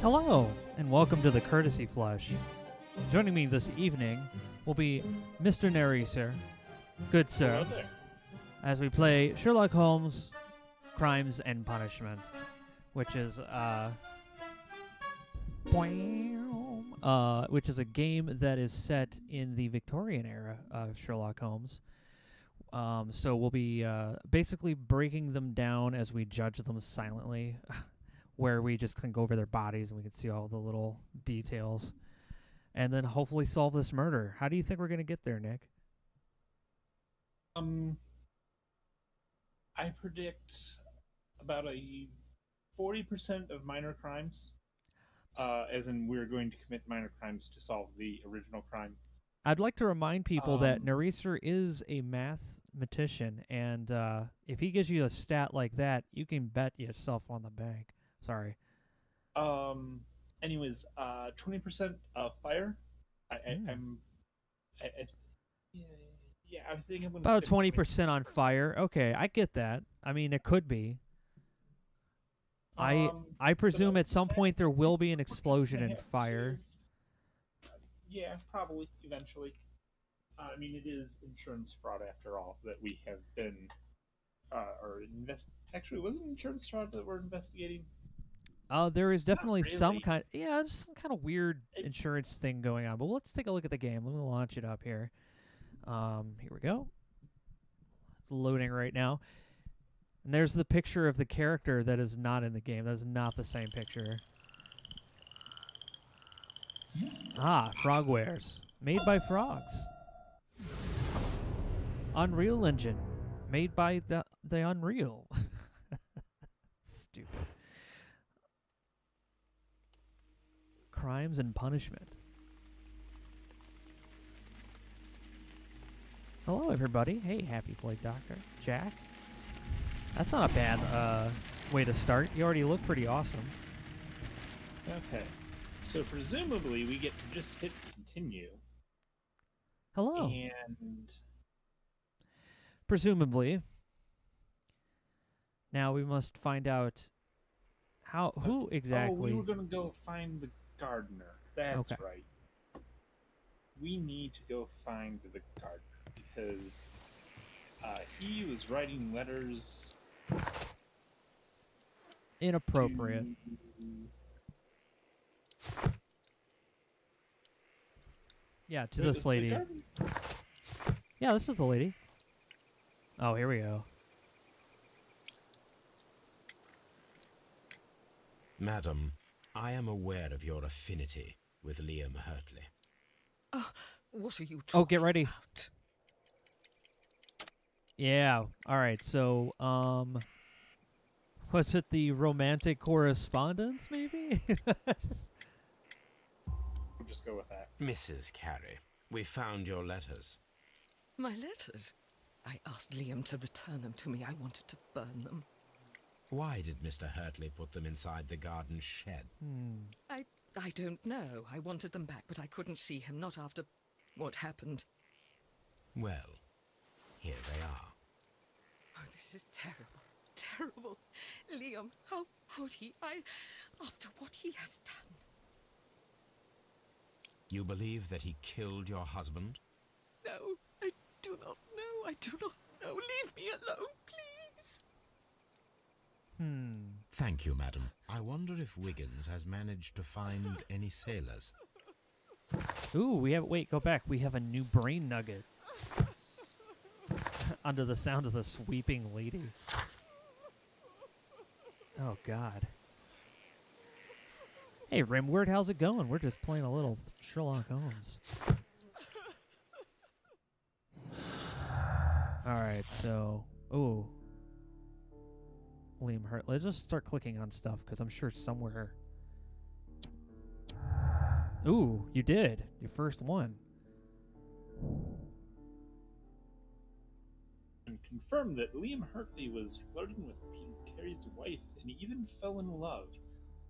Hello, and welcome to the Courtesy Flush. Joining me this evening will be Mr. Naresar, good sir, Hello there. as we play Sherlock Holmes, Crimes and Punishment, which is a game that is set in the Victorian era of Sherlock Holmes. So we'll be basically breaking them down as we judge them silently, where we just can go over their bodies and we can see all the little details, and then hopefully solve this murder. How do you think we're going to get there, Nick? I predict about a 40% of minor crimes, as in we're going to commit minor crimes to solve the original crime. I'd like to remind people that Um, Naresar is a mathematician, and if he gives you a stat like that, you can bet yourself on the bank. Sorry. Anyways, 20% of fire. I, I, Mm. I'm, I, yeah, yeah, I think I'm going to About stick 20% on fire. Okay, I get that. I mean, it could be. I presume at some point there will be an explosion in fire. Yeah, probably eventually. I mean, it is insurance fraud after all that we have been, Actually, was it insurance fraud that we're investigating? There is definitely Not really. there's some kind of weird It, insurance thing going on. But let's take a look at the game. Let me launch it up here. Here we go. It's loading right now. And there's the picture of the character that is not in the game. That is not the same picture. Ah, Frogwares. Made by frogs. Unreal Engine. Made by the Unreal. Stupid. Crimes and Punishment. Hello, everybody. Hey, Happy Plague Doctor. Jack. That's not a bad way to start. You already look pretty awesome. okay. So presumably we get to just hit continue, Hello. and Presumably. Now we must find out who oh, exactly. we were going to go find the gardener. That's Okay. right. We need to go find the gardener because he was writing letters Inappropriate. to. Yeah, to Wait, this was the lady. gardener? Yeah, this is the lady. Oh, here we go. Madam, I am aware of your affinity with Liam Hurtley. What are you talking Oh, get ready. about? Yeah. All right. So, was it the romantic correspondence, maybe? We'll just go with that. Mrs. Carey, we found your letters. My letters? I asked Liam to return them to me. I wanted to burn them. Why did Mr. Hurtley put them inside the garden shed? I don't know. I wanted them back, but I couldn't see him, not after what happened. Well, here they are. Oh, this is terrible. Terrible. Liam, how could he? After what he has done. You believe that he killed your husband? No, I do not know. I do not know. Leave me alone, please. Thank you, madam. I wonder if Wiggins has managed to find any sailors. Ooh, wait, go back. We have a new brain nugget. Under the sound of the sweeping lady. Oh, God. Hey, Rimward, how's it going? We're just playing a little Sherlock Holmes. Alright, so... Ooh. Liam Hurt. Let's just start clicking on stuff, because I'm sure somewhere... Ooh, you did. Your first one. And confirmed that Liam Hurtley was flirting with Peter Carey's wife and even fell in love,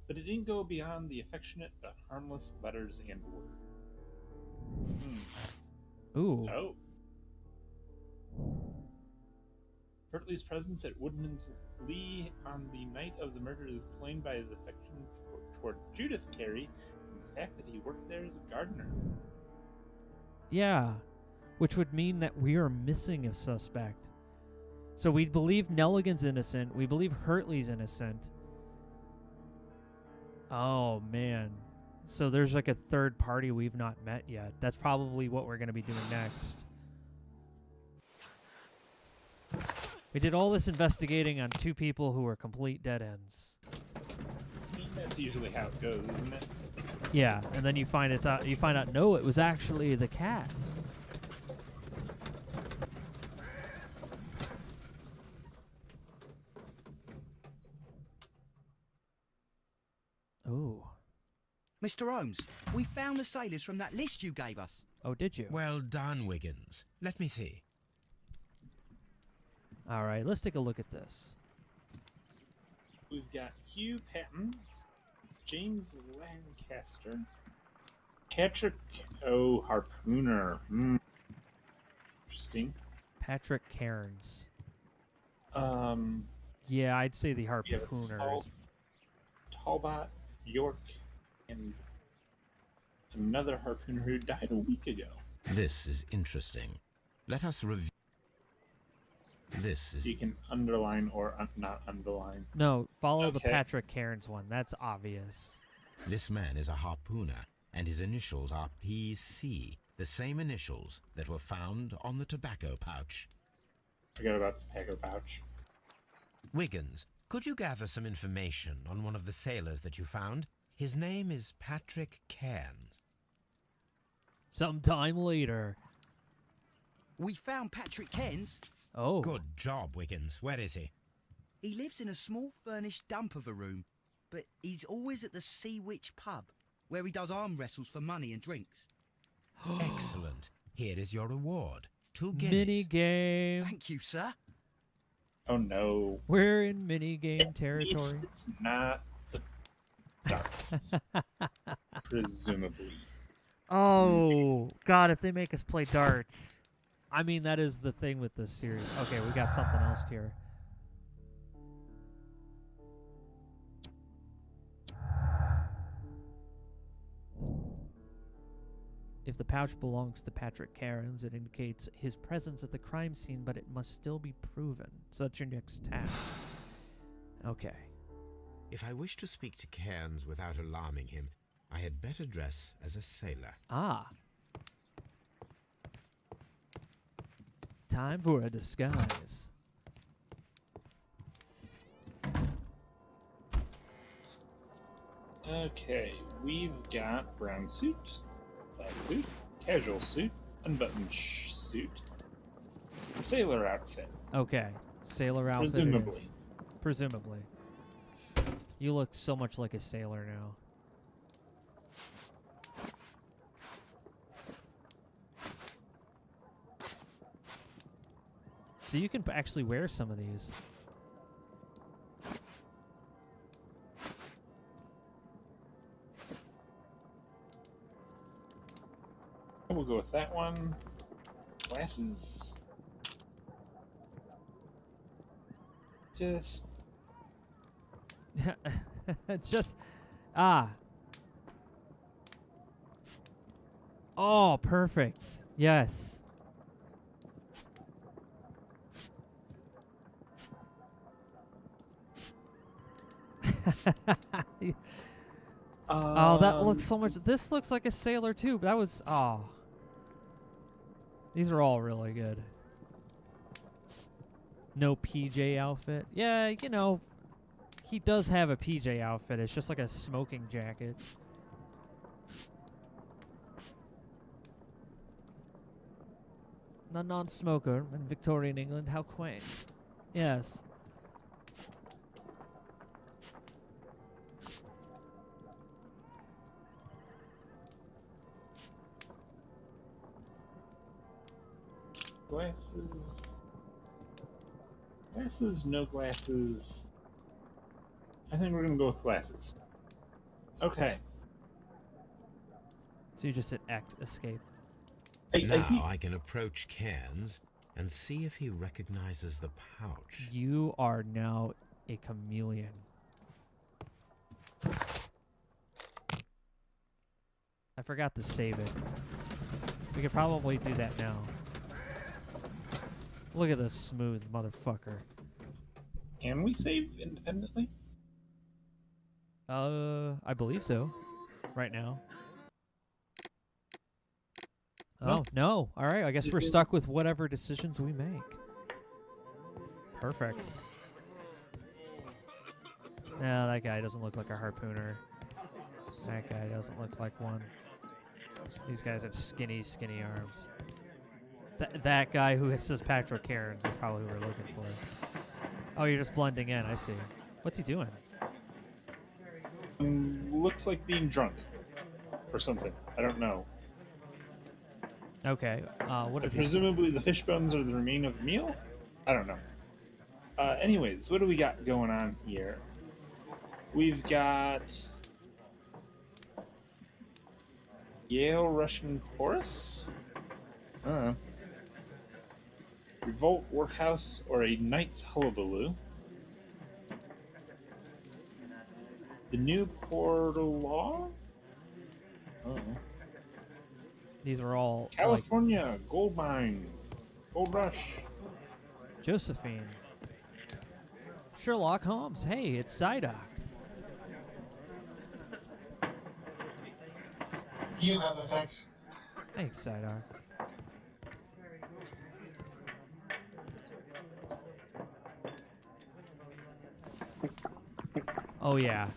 but it didn't go beyond the affectionate but harmless letters and word. Ooh. Oh. Hurtley's presence at Woodman's Lee on the night of the murder is explained by his affection toward Judith Carey and the fact that he worked there as a gardener. Yeah, which would mean that we are missing a suspect. So we believe Nelligan's innocent. We believe Hurtley's innocent. Oh, man. So there's like a third party we've not met yet. That's probably what we're going to be doing next. We did all this investigating on two people who were complete dead ends. I mean, that's usually how it goes, isn't it? Yeah, and then you find out no, it was actually the cats. Oh. Mr. Holmes, we found the sailors from that list you gave us. Oh, did you? Well done, Wiggins. Let me see. All right, let's take a look at this. We've got Hugh Pattons, James Lancaster, Patrick Harpooner. Interesting. Patrick Cairns. Um, Yeah, I'd say the we have harpooner. Saul Talbot, York, and another harpooner who died a week ago. This is interesting. Let us review. This is You can underline or not underline. No, follow the Okay. Patrick Cairns one. That's obvious. This man is a harpooner, and his initials are PC, the same initials that were found on the tobacco pouch. Forget about the tobacco pouch. Wiggins, could you gather some information on one of the sailors that you found? His name is Patrick Cairns. Sometime later. We found Patrick Cairns. Oh. Good job, Wiggins. Where is he? He lives in a small furnished dump of a room, but he's always at the Sea Witch pub, where he does arm wrestles for money and drinks. Excellent. Here is your reward. 2 guineas. Mini game. Thank you, sir. Oh no. We're in mini game At least territory. It's not the darts. Presumably. Oh, God, if they make us play darts. I mean, that is the thing with this series. Okay, we got something else here. If the pouch belongs to Patrick Cairns, it indicates his presence at the crime scene, but it must still be proven. So that's your next task. Okay. If I wish to speak to Cairns without alarming him, I had better dress as a sailor. Ah. Time for a disguise. Okay, we've got brown suit, black suit, casual suit, unbuttoned suit, sailor outfit. Okay. Sailor outfit. it Presumably. is. Presumably. You look so much like a sailor now. So you can actually wear some of these. We'll go with that one. Glasses. Just Just Oh, perfect. Yes. Oh, that looks so much. This looks like a sailor too. That was These are all really good. No PJ outfit. Yeah, you know, he does have a PJ outfit. It's just like a smoking jacket. A non-smoker in Victorian England. How quaint. Yes. glasses. Glasses, no glasses. I think we're gonna go with glasses. Okay. So you just hit X, escape. Now I can approach Cairns and see if he recognizes the pouch. You are now a chameleon. I forgot to save it. We could probably do that now. Look at this smooth motherfucker. Can we save independently? I believe so. Right now. No. Oh, no. All right, I guess we're stuck with whatever decisions we make. Perfect. No, that guy doesn't look like a harpooner. That guy doesn't look like one. These guys have skinny arms. That guy who says Patrick Cairns is probably who we're looking for. Oh, you're just blending in. I see. What's he doing? Looks like being drunk. Or something. I don't know. Okay. What? Presumably the fish bones are the remain of the meal? I don't know. Anyways, what do we got going on here? We've got Yale Russian Chorus? Revolt Workhouse or a Knight's Hullabaloo? The New Portal Law? These are all California, Gold Mine, Gold Rush. Josephine. Sherlock Holmes. Hey, it's Psyduck. You have effects. Thanks, Psyduck. Oh, yeah.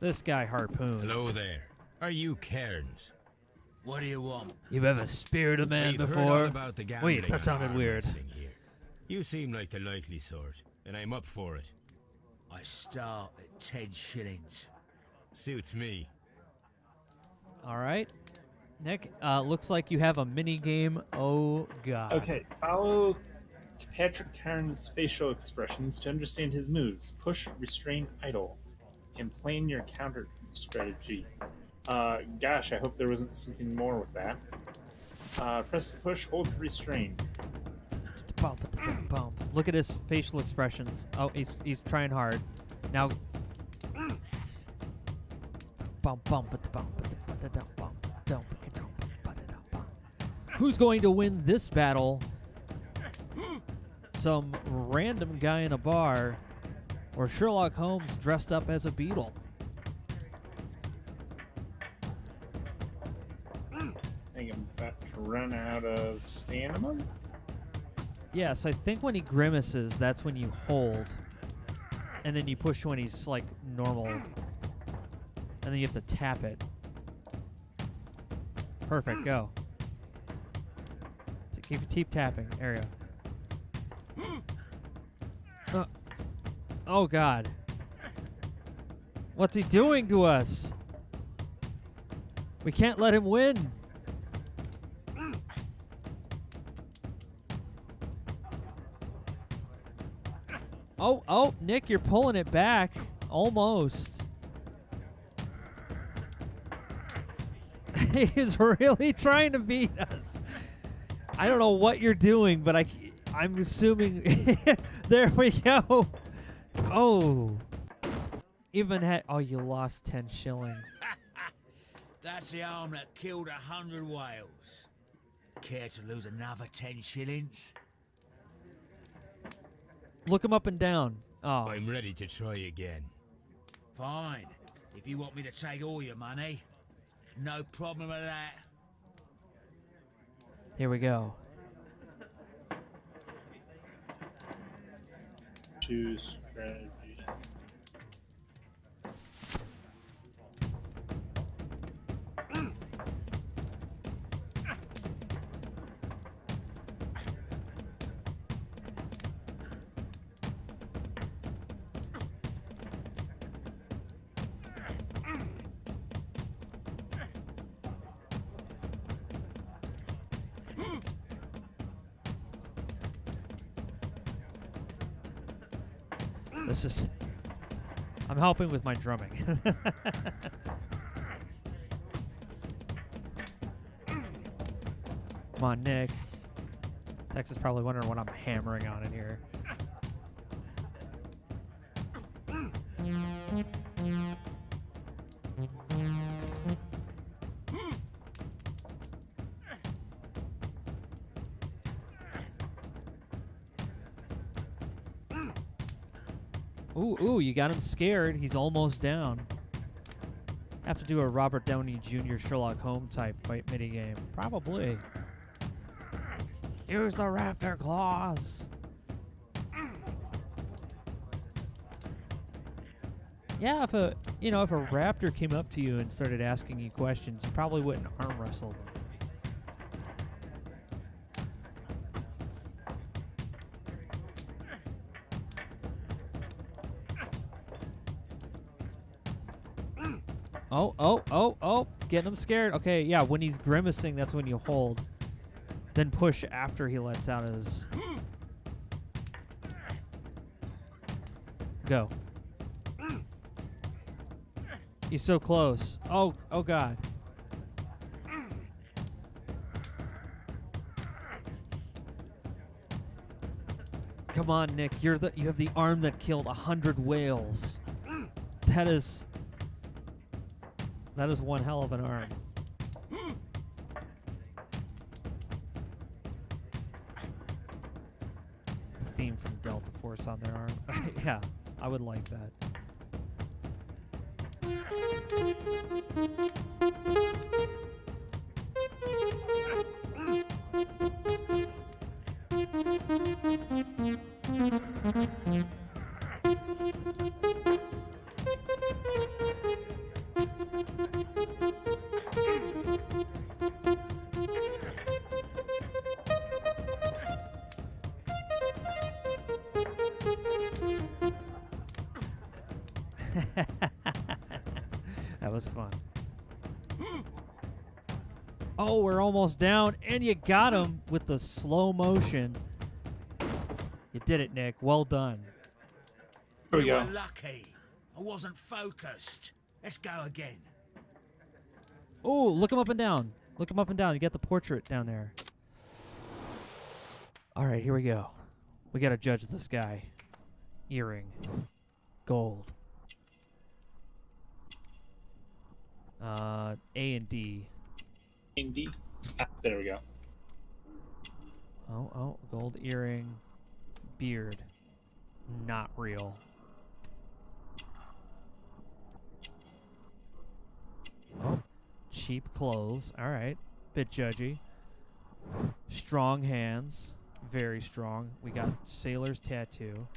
This guy harpoons. Hello there. Are you Cairns? What do you want? You ever speared a man We've heard before? all about the gambling Wait, that and sounded arm weird. wrestling here. You seem like the likely sort, and I'm up for it. I start at 10 shillings. Suits me. All right. Nick, looks like you have a mini game. Oh, God. Okay, follow Patrick Cairns' facial expressions to understand his moves. Push, restrain, idle, and plan your counter strategy. Gosh, I hope there wasn't something more with that. Press the push, hold to restrain. Look at his facial expressions. Oh, he's trying hard. Now. Who's going to win this battle? Some random guy in a bar, or Sherlock Holmes dressed up as a beetle? I think I'm about to run out of stamina. Yes, I think when he grimaces, that's when you hold. And then you push when he's like normal. And then you have to tap it. Perfect, go. Keep tapping. There you go. Oh, God. What's he doing to us? We can't let him win. Oh, Nick, you're pulling it back. Almost. He's really trying to beat us. I don't know what you're doing, but I'm assuming... There we go. Oh. Even had... Oh, you lost 10 shilling. That's the arm that killed 100 whales. Care to lose another 10 shillings? Look him up and down. Oh. I'm ready to try again. Fine. If you want me to take all your money, no problem with that. Here we go. Choose strategy. This is... I'm helping with my drumming. Come on, Nick. Tex is probably wondering what I'm hammering on in here. Ooh, you got him scared. He's almost down. Have to do a Robert Downey Jr. Sherlock Holmes type fight minigame. Probably. Use the raptor claws. Yeah, if a raptor came up to you and started asking you questions, you probably wouldn't arm wrestle them. Oh, getting him scared. Okay, yeah, when he's grimacing, that's when you hold. Then push after he lets out his... Go. He's so close. Oh God. Come on, Nick. You have the arm that killed 100 whales. That is one hell of an arm. Theme from Delta Force on their arm. Yeah, I would like that. That was fun. Oh, we're almost down, and you got him with the slow motion. You did it, Nick. Well done. Here we You go. were lucky. I wasn't focused. Let's go again. Oh, look him up and down. Look him up and down. You got the portrait down there. All right, here we go. We got to judge this guy. Earring. Gold. A and D. D. Ah, there we go. Oh, gold earring. Beard. Not real. Oh, cheap clothes. All right. Bit judgy. Strong hands. Very strong. We got sailor's tattoo.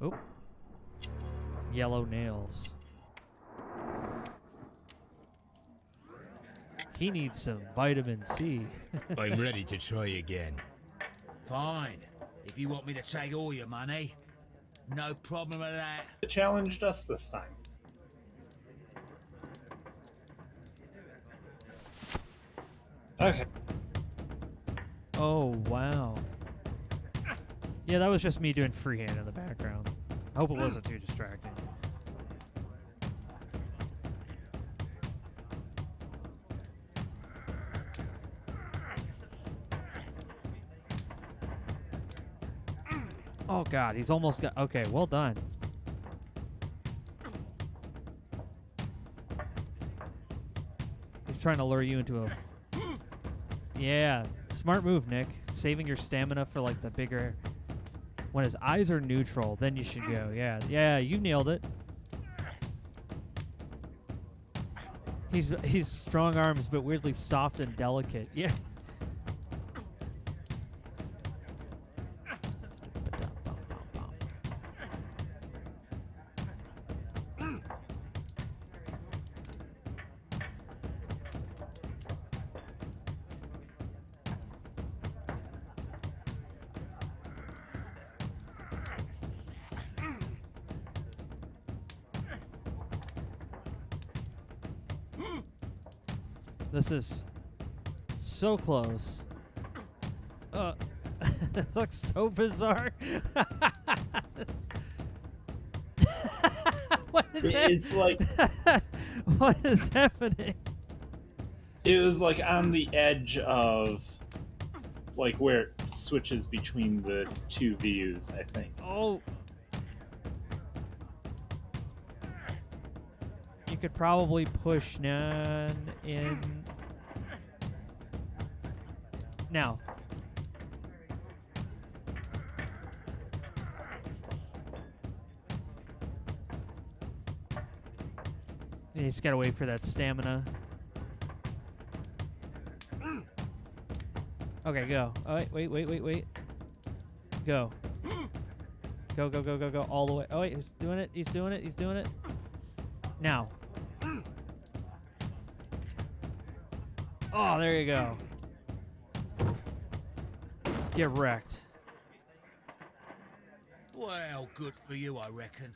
Oh. Yellow nails. He needs some vitamin C. I'm ready to try again. Fine. If you want me to take all your money, no problem with that. It challenged us this time. Okay. Oh, wow. Yeah, that was just me doing freehand in the background. I hope it wasn't too distracting. Oh God, he's almost got. Okay, well done. He's trying to lure you into a. Yeah, smart move, Nick. Saving your stamina for like the bigger. When his eyes are neutral, then you should go. Yeah, you nailed it. He's strong arms, but weirdly soft and delicate. Yeah. This is so close. It looks so bizarre. What is It's like what is happening? it was like on the edge of like where it switches between the two views, I think. Oh. You could probably push Nan in. Now. You just gotta wait for that stamina. Okay, go. Oh, wait. Go. Go. All the way. Oh, wait, he's doing it. Now. Oh, there you go. Get wrecked. Well, good for you, I reckon.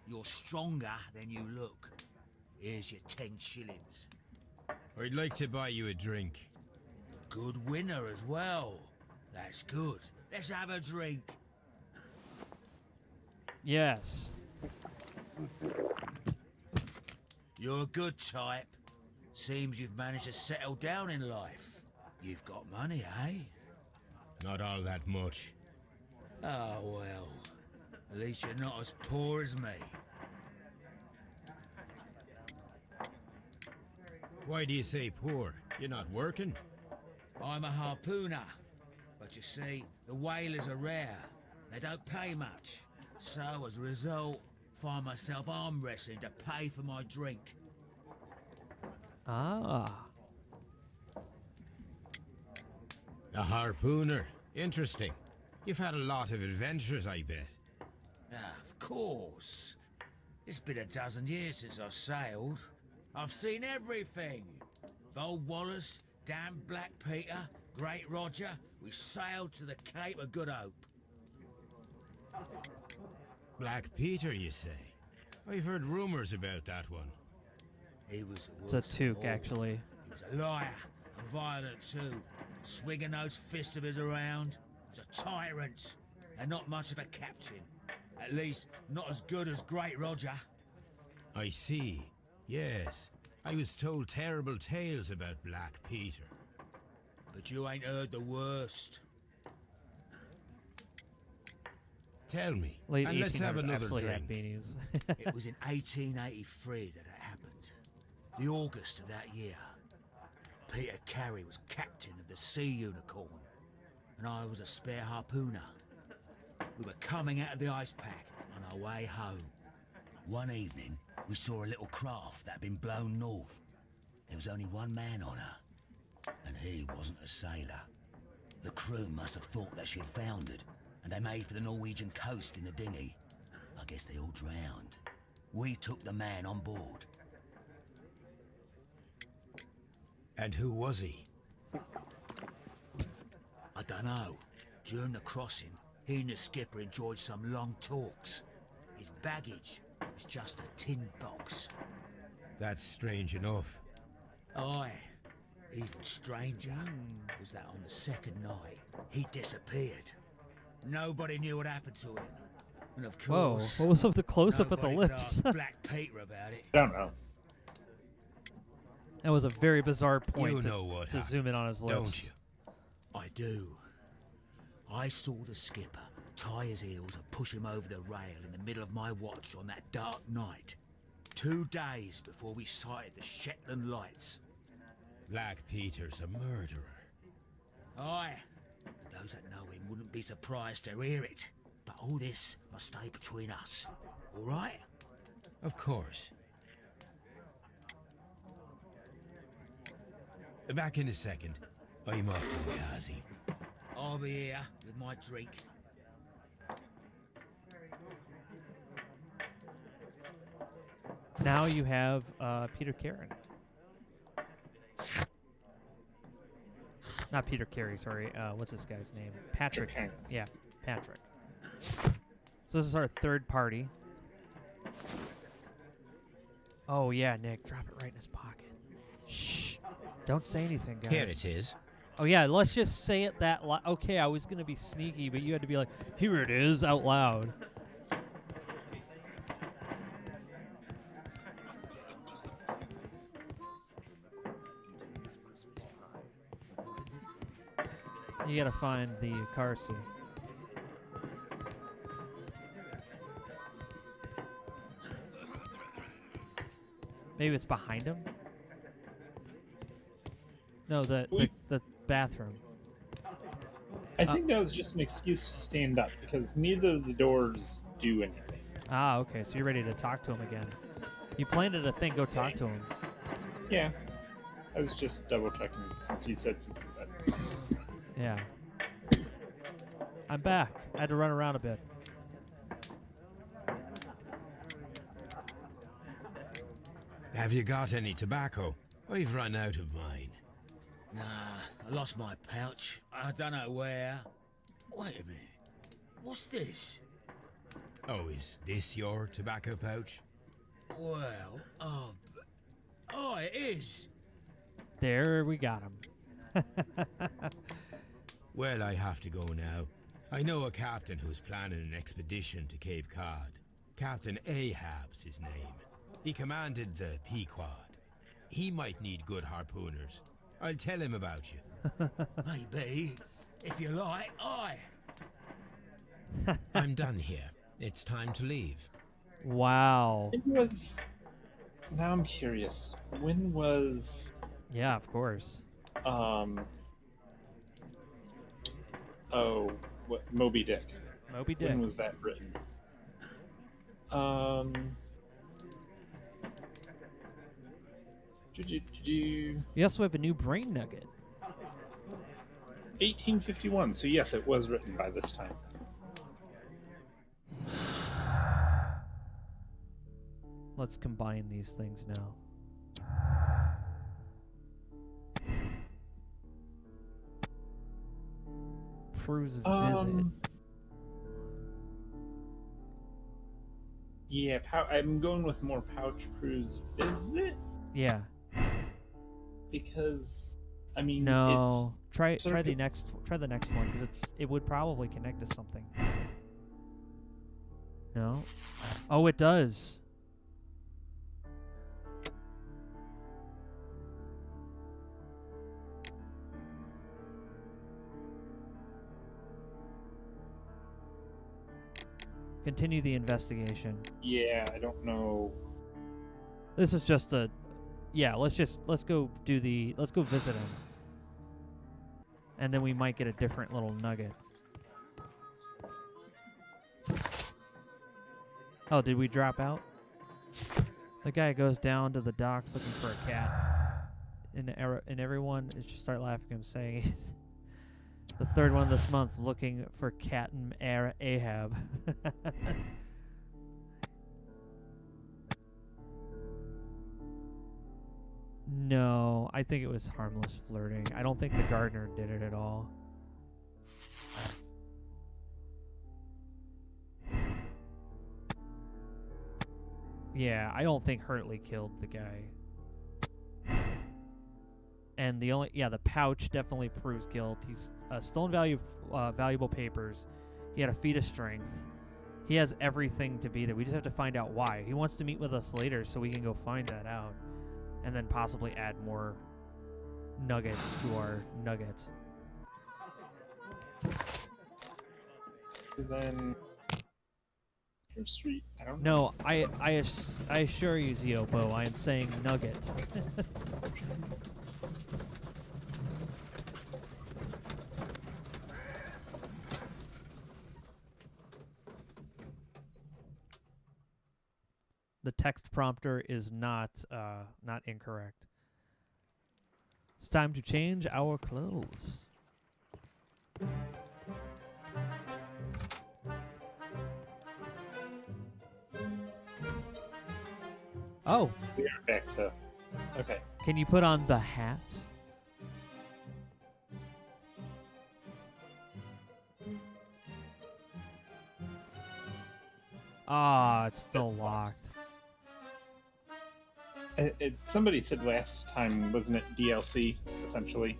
You're stronger than you look. Here's your 10 shillings. I'd like to buy you a drink. Good winner as well. That's good. Let's have a drink. Yes. You're a good type. Seems you've managed to settle down in life. You've got money, eh? Not all that much. Oh, well. At least you're not as poor as me. Why do you say poor? You're not working? I'm a harpooner. But you see, the whalers are rare. They don't pay much. So, as a result, find myself arm wrestling to pay for my drink. Ah. A harpooner. Interesting. You've had a lot of adventures, I bet. Of course. It's been a dozen years since I sailed. I've seen everything. Old Wallace, damn Black Peter, Great Roger. We sailed to the Cape of Good Hope. Black Peter, you say? I've heard rumors about that one. He was It's a toque, actually. He was a liar and violent too. Swinging those fists of his around. He was a tyrant and not much of a captain. At least, not as good as Great Roger. I see. Yes. I was told terrible tales about Black Peter. But you ain't heard the worst. Tell me, Late and let's have 1800s another absolutely drink. had beanies. It was in 1883 that it happened. The August of that year. Peter Carey was captain of the Sea Unicorn, and I was a spare harpooner. We were coming out of the ice pack on our way home. One evening, we saw a little craft that had been blown north. There was only one man on her, and he wasn't a sailor. The crew must have thought that she'd foundered, and they made for the Norwegian coast in the dinghy. I guess they all drowned. We took the man on board. And who was he? I dunno. During the crossing, he and the skipper enjoyed some long talks. His baggage was just a tin box. That's strange enough. Aye. Even stranger was that on the second night, he disappeared. Nobody knew what happened to him. And of Whoa, course, what was up the close-up at the nobody could lips? ask Black Peter about it. I don't know. That was a very bizarre point You to, know what to happened, zoom in on his lips. don't you? I do. I saw the skipper tie his heels and push him over the rail in the middle of my watch on that dark night. 2 days before we sighted the Shetland lights. Black Peter's a murderer. Aye. Those that know him wouldn't be surprised to hear it. But all this must stay between us. All right? Of course. Back in a second. I'm off to the Ghazi. I'll be here with my drink. Now you have Peter Karen. Not Peter Carey, sorry. What's this guy's name? Patrick. Harris. Yeah, Patrick. So this is our third party. Oh yeah, Nick, drop it right in his pocket. Shh. Don't say anything, guys. Here it is. Oh yeah, let's just say it that loud. Okay, I was gonna be sneaky, but you had to be like, here it is, out loud. You gotta find the car seat. Maybe it's behind him? No, the bathroom. I think that was just an excuse to stand up because neither of the doors do anything. Ah, okay, so you're ready to talk to him again. You planted a thing, go talk to him. Yeah. I was just double checking since you said something about it. Yeah. I'm back. I had to run around a bit. Have you got any tobacco? I've run out of mine. Nah, I lost my pouch. I don't know where. Wait a minute. What's this? Oh, is this your tobacco pouch? Well, oh, it is. There, we got him. Well, I have to go now. I know a captain who's planning an expedition to Cape Cod. Captain Ahab's his name. He commanded the Pequod. He might need good harpooners. I'll tell him about you. Maybe. If you like, aye. I'm done here. It's time to leave. Wow. It was. Now I'm curious. When was. Yeah, of course. Oh, what? Moby Dick. Moby Dick. When was that written? You also have a new brain nugget. 1851. So yes, it was written by this time. Let's combine these things now. Prew's visit. Yeah, I'm going with more Pouch Prew's visit Yeah. because I mean No. Try the circuits. next one because it would probably connect to something. No. Oh, it does. Continue the investigation. Yeah, I don't know. This is just a yeah, let's go visit him. And then we might get a different little nugget. Oh, did we drop out? The guy goes down to the docks looking for a cat. And everyone is just start laughing at him saying it's the third one this month looking for Captain Ahab. No, I think it was harmless flirting. I don't think the gardener did it at all. Yeah, I don't think Hurtley killed the guy. And the pouch definitely proves guilt. He's stolen valuable papers. He had a feat of strength. He has everything to be there. We just have to find out why. He wants to meet with us later so we can go find that out. And then possibly add more nuggets to our nugget. Then Street. I don't know. No, I assure you, Ziobo, I am saying nugget. The text prompter is not incorrect. It's time to change our clothes. Oh, We are back to. Okay. can you put on the hat? Ah, it's still locked. Somebody said last time, wasn't it DLC essentially?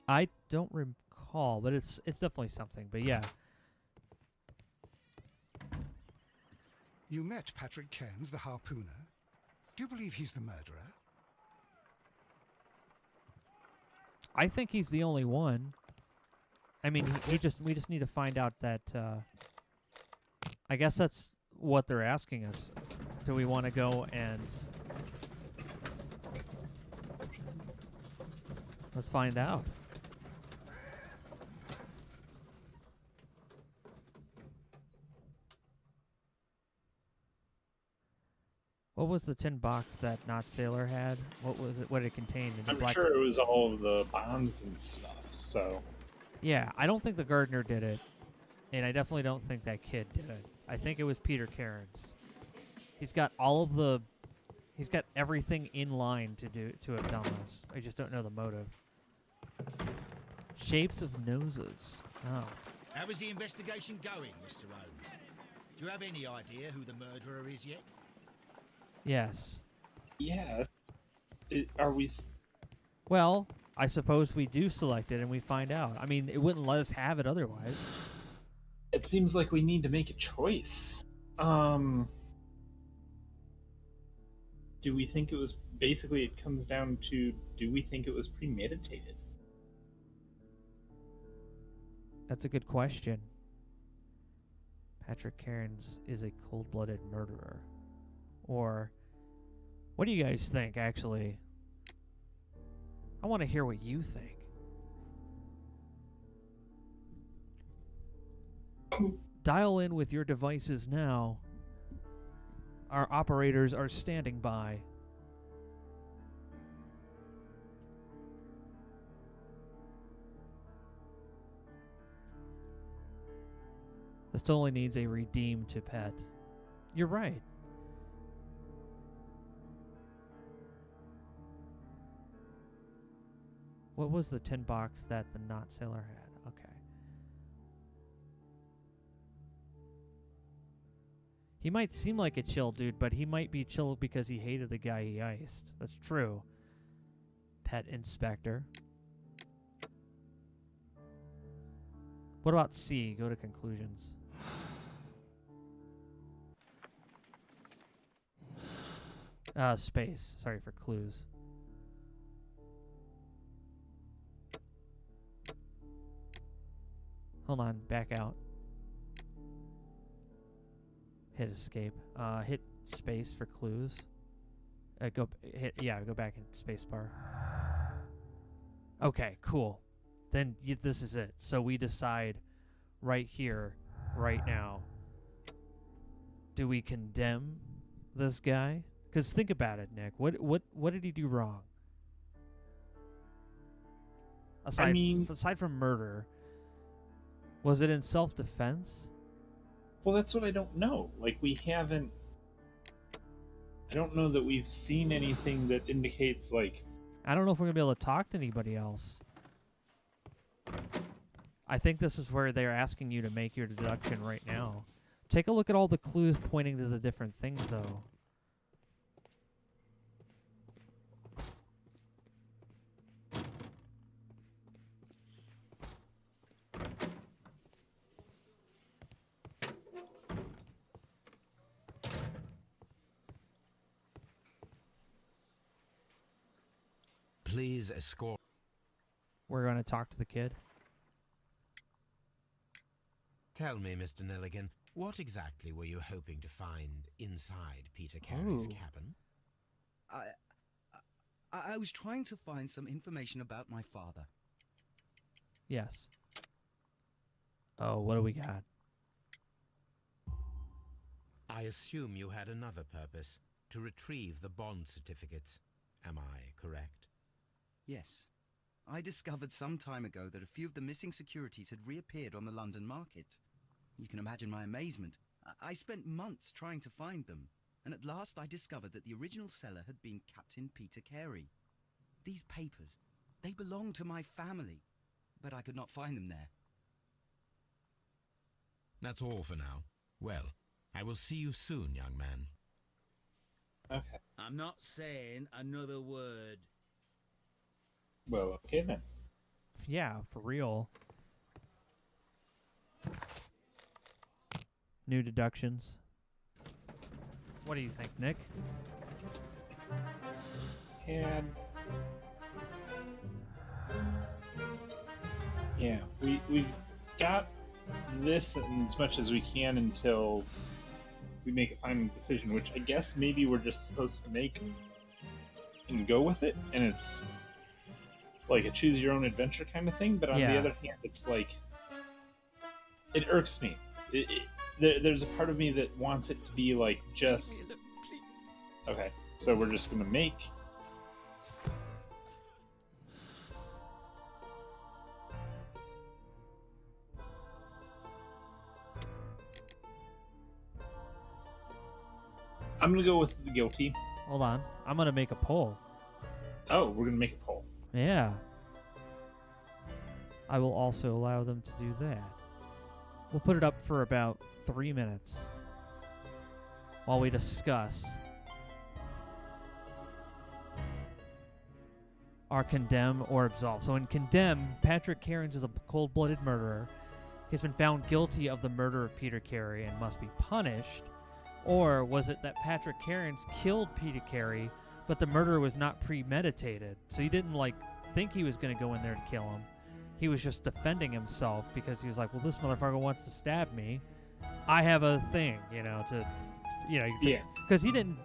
I don't recall, but it's definitely something. But yeah, You met Patrick Cairns, the harpooner. Do you believe he's the murderer? I think he's the only one. I mean, we just need to find out that. I guess that's what they're asking us. Do we want to go and let's find out. What was the tin box that Not Sailor had? What was it? What did it contain? I'm sure it was all of the bonds and stuff, so... Yeah, I don't think the gardener did it, and I definitely don't think that kid did it. I think it was Peter Cairns. He's got all of the... He's got everything in line to have done this. I just don't know the motive. Shapes of noses. Oh. How is the investigation going, Mr. Holmes? Do you have any idea who the murderer is yet? Yes. Yeah. Are we... Well, I suppose we do select it and we find out. I mean, it wouldn't let us have it otherwise. It seems like we need to make a choice. Do we think it was... Basically, it comes down to, do we think it was premeditated? That's a good question. Patrick Cairns is a cold-blooded murderer. Or, what do you guys think, actually? I want to hear what you think. Dial in with your devices now. Our operators are standing by. This only needs a redeem to pet. You're right. What was the tin box that the Not Sailor had? Okay. He might seem like a chill dude, but he might be chill because he hated the guy he iced. That's true. Pet inspector. What about C? Go to conclusions. Space. Sorry for clues. Hold on, back out. Hit escape. Hit space for clues. Go back in space bar. Okay, cool. Then this is it. So we decide right here, right now. Do we condemn this guy? Because think about it, Nick. What did he do wrong? Aside from murder, was it in self-defense? Well, that's what I don't know. Like, we haven't... I don't know that we've seen anything that indicates, like... I don't know if we're going to be able to talk to anybody else. I think this is where they're asking you to make your deduction right now. Take a look at all the clues pointing to the different things, though. Please escort. We're going to talk to the kid. Tell me, Mr. Nelligan, what exactly were you hoping to find inside Peter Carey's cabin? I was trying to find some information about my father. Yes. Oh, what do we got? I assume you had another purpose, to retrieve the bond certificates. Am I correct? Yes. I discovered some time ago that a few of the missing securities had reappeared on the London market. You can imagine my amazement. I spent months trying to find them, and at last I discovered that the original seller had been Captain Peter Carey. These papers, they belong to my family, but I could not find them there. That's all for now. Well, I will see you soon, young man. Okay. I'm not saying another word. Well, okay then. Yeah, for real. New deductions. What do you think, Nick? And Yeah, we've got this as much as we can until we make a final decision, which I guess maybe we're just supposed to make and go with it, and it's like a choose your own adventure kind of thing. But on the other hand, it's like it irks me. There's a part of me that wants it to be like just Leave me alone, please. okay. So we're just gonna make. I'm gonna go with the guilty. Hold on. I'm going to make a poll. Oh, we're gonna make a poll. Yeah. I will also allow them to do that. We'll put it up for about 3 minutes while we discuss our condemn or absolve. So in condemn, Patrick Cairns is a cold-blooded murderer. He's been found guilty of the murder of Peter Carey and must be punished. Or was it that Patrick Cairns killed Peter Carey, but the murder was not premeditated? So he didn't, like, think he was going to go in there to kill him. He was just defending himself because he was like, well, this motherfucker wants to stab me. I have a thing, you know, just... Because he didn't...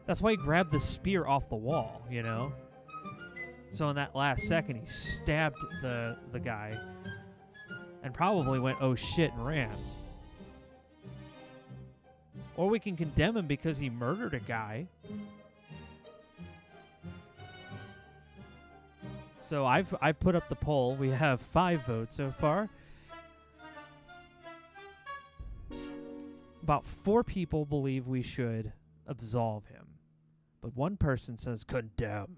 That's why he grabbed the spear off the wall, you know? So in that last second, he stabbed the guy and probably went, oh shit, and ran. Or we can condemn him because he murdered a guy. So I've put up the poll. We have 5 votes so far. About 4 people believe we should absolve him, but 1 person says condemn.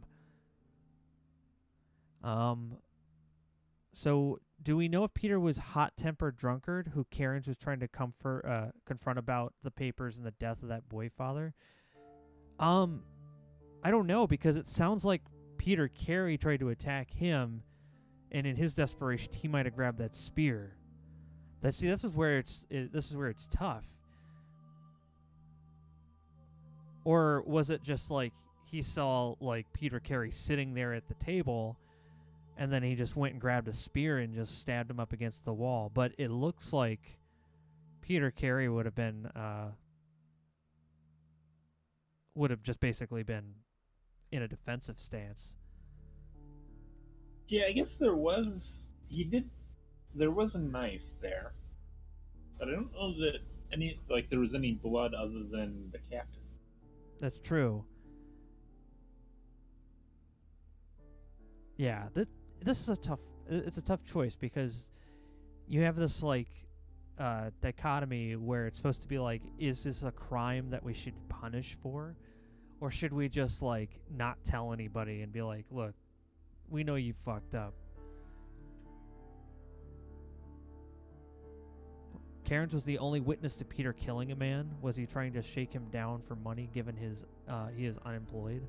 So do we know if Peter was hot-tempered drunkard who Cairns was trying to confront about the papers and the death of that boy father? I don't know, because it sounds like Peter Carey tried to attack him, and in his desperation, he might have grabbed that spear. This is where it's tough. Or was it just like he saw like Peter Carey sitting there at the table, and then he just went and grabbed a spear and just stabbed him up against the wall? But it looks like Peter Carey would have just basically been in a defensive stance. Yeah, I guess there was a knife there, but I don't know that there was any blood other than the captain. That's true. Yeah, this is it's a tough choice, because you have this like dichotomy where it's supposed to be like, is this a crime that we should punish for, or should we just like not tell anybody and be like, look, we know you fucked up. Cairns was the only witness to Peter killing a man. Was he trying to shake him down for money, given he is unemployed?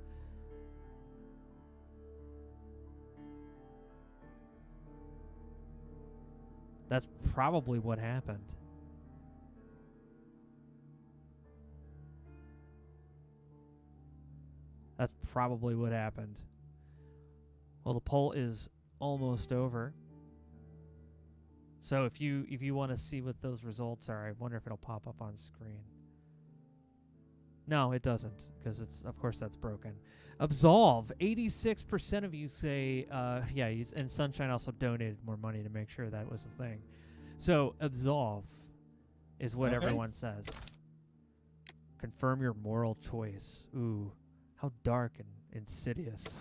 That's probably what happened. That's probably what happened. Well, the poll is almost over. So if you want to see what those results are, I wonder if it'll pop up on screen. No, it doesn't, because of course that's broken. Absolve. 86% of you say, yeah, and Sunshine also donated more money to make sure that was the thing. So absolve is what everyone says. Confirm your moral choice. Ooh, how dark and insidious.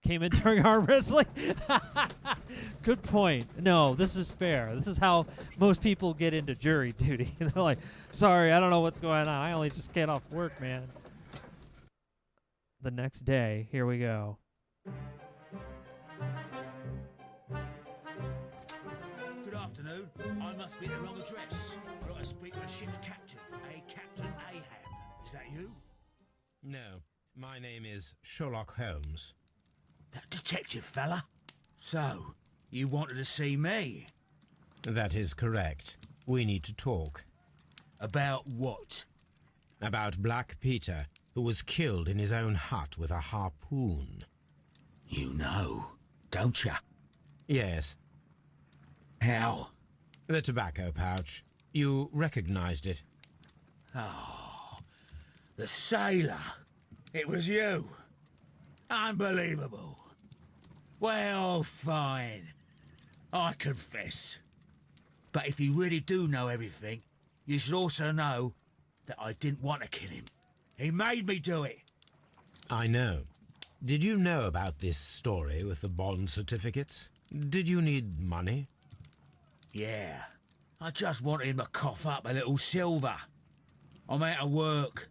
Came in during arm wrestling? Good point. No, this is fair. This is how most people get into jury duty. They're like, sorry, I don't know what's going on. I only just get off work, man. The next day, here we go. Good afternoon. I must be at the wrong address. I'd like to speak to the ship's captain, Captain Ahab. Is that you? No, my name is Sherlock Holmes. That detective fella? So, you wanted to see me? That is correct. We need to talk. About what? About Black Peter, who was killed in his own hut with a harpoon. You know? don't you? Yes, How? the tobacco pouch. You recognized it. Oh, the sailor. It was you. Unbelievable. Well, fine. I confess. But if you really do know everything, you should also know that I didn't want to kill him. He made me do it. I know. Did you know about this story with the bond certificates? Did you need money? Yeah. I just wanted him to cough up a little silver. I'm out of work,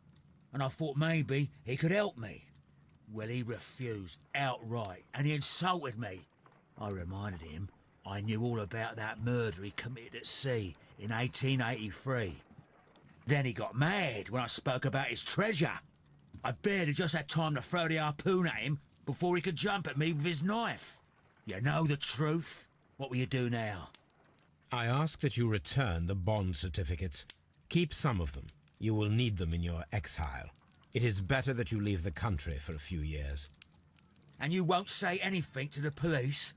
and I thought maybe he could help me. Well, he refused outright, and he insulted me. I reminded him I knew all about that murder he committed at sea in 1883. Then he got mad when I spoke about his treasure. I barely just had time to throw the harpoon at him before he could jump at me with his knife. You know the truth. What will you do now? I ask that you return the bond certificates. Keep some of them. You will need them in your exile. It is better that you leave the country for a few years. And you won't say anything to the police?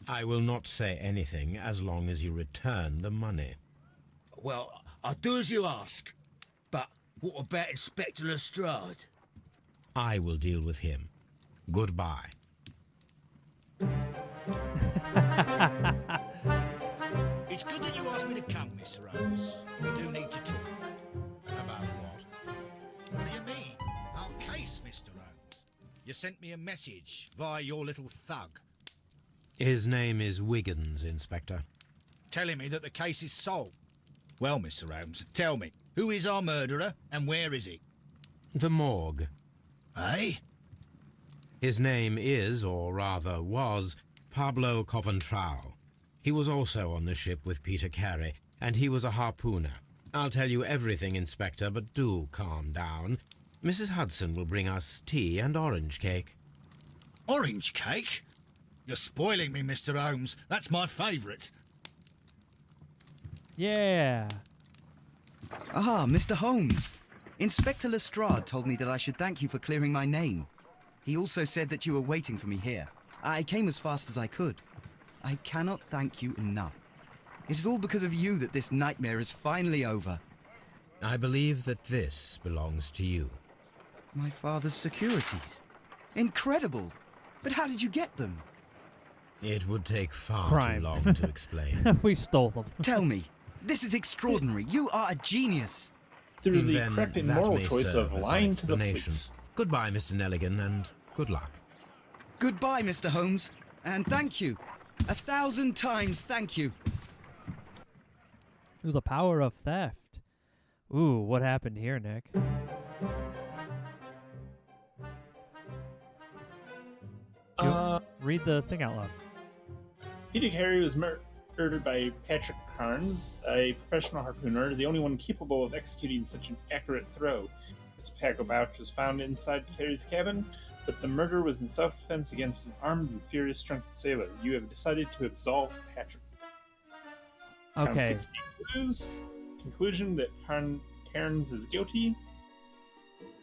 I will not say anything as long as you return the money. Well, I'll do as you ask. But what about Inspector Lestrade? I will deal with him. Goodbye. It's good that you asked me to come, Mr. Rhodes. We do need to talk. About what? What do you mean? Our case, Mr. Rhodes. You sent me a message via your little thug, His name is Wiggins, Inspector. telling me that the case is solved. Well, Mr. Rhodes, tell me, who is our murderer and where is he? The morgue. Eh? His name is, or rather was, Pablo Coventral. He was also on the ship with Peter Carey, and he was a harpooner. I'll tell you everything, Inspector, but do calm down. Mrs. Hudson will bring us tea and orange cake. Orange cake? You're spoiling me, Mr. Holmes. That's my favourite. Yeah. Ah, Mr. Holmes. Inspector Lestrade told me that I should thank you for clearing my name. He also said that you were waiting for me here. I came as fast as I could. I cannot thank you enough. It is all because of you that this nightmare is finally over. I believe that this belongs to you. My father's securities. Incredible! But how did you get them? It would take far Crime. too long to explain. We stole them. Tell me. This is extraordinary. You are a genius. Through the Then creeping that moral may choice serve of as an lying to the explanation. police. Goodbye, Mr. Nelligan, and good luck. Goodbye, Mr. Holmes. And thank you. 1,000 times thank you. Ooh, the power of theft. Ooh, what happened here, Nick? Read the thing out loud. Peter Carey was murdered by Patrick Carnes, a professional harpooner, the only one capable of executing such an accurate throw. This tobacco pouch was found inside Carey's cabin, but the murder was in self-defense against an armed and furious drunken sailor. You have decided to absolve Patrick. Count Okay. 16 clues. Conclusion that Carnes is guilty.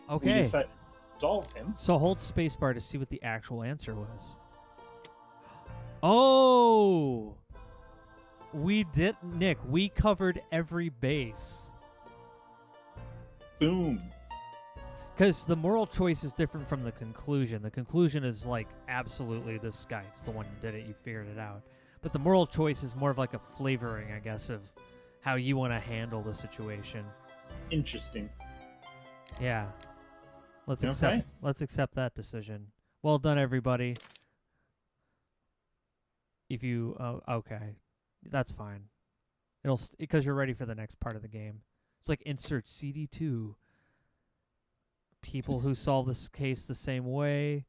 We Okay. decide to absolve him. So hold spacebar to see what the actual answer was. Oh! We did, Nick, we covered every base. Boom. Because the moral choice is different from the conclusion. The conclusion is like, absolutely, this guy, it's the one who did it, you figured it out. But the moral choice is more of like a flavoring, I guess, of how you want to handle the situation. Interesting. Yeah. Let's Okay. accept that decision. Well done, everybody. If you okay, that's fine. It'll because you're ready for the next part of the game. It's like insert CD2. People who solve this case the same way.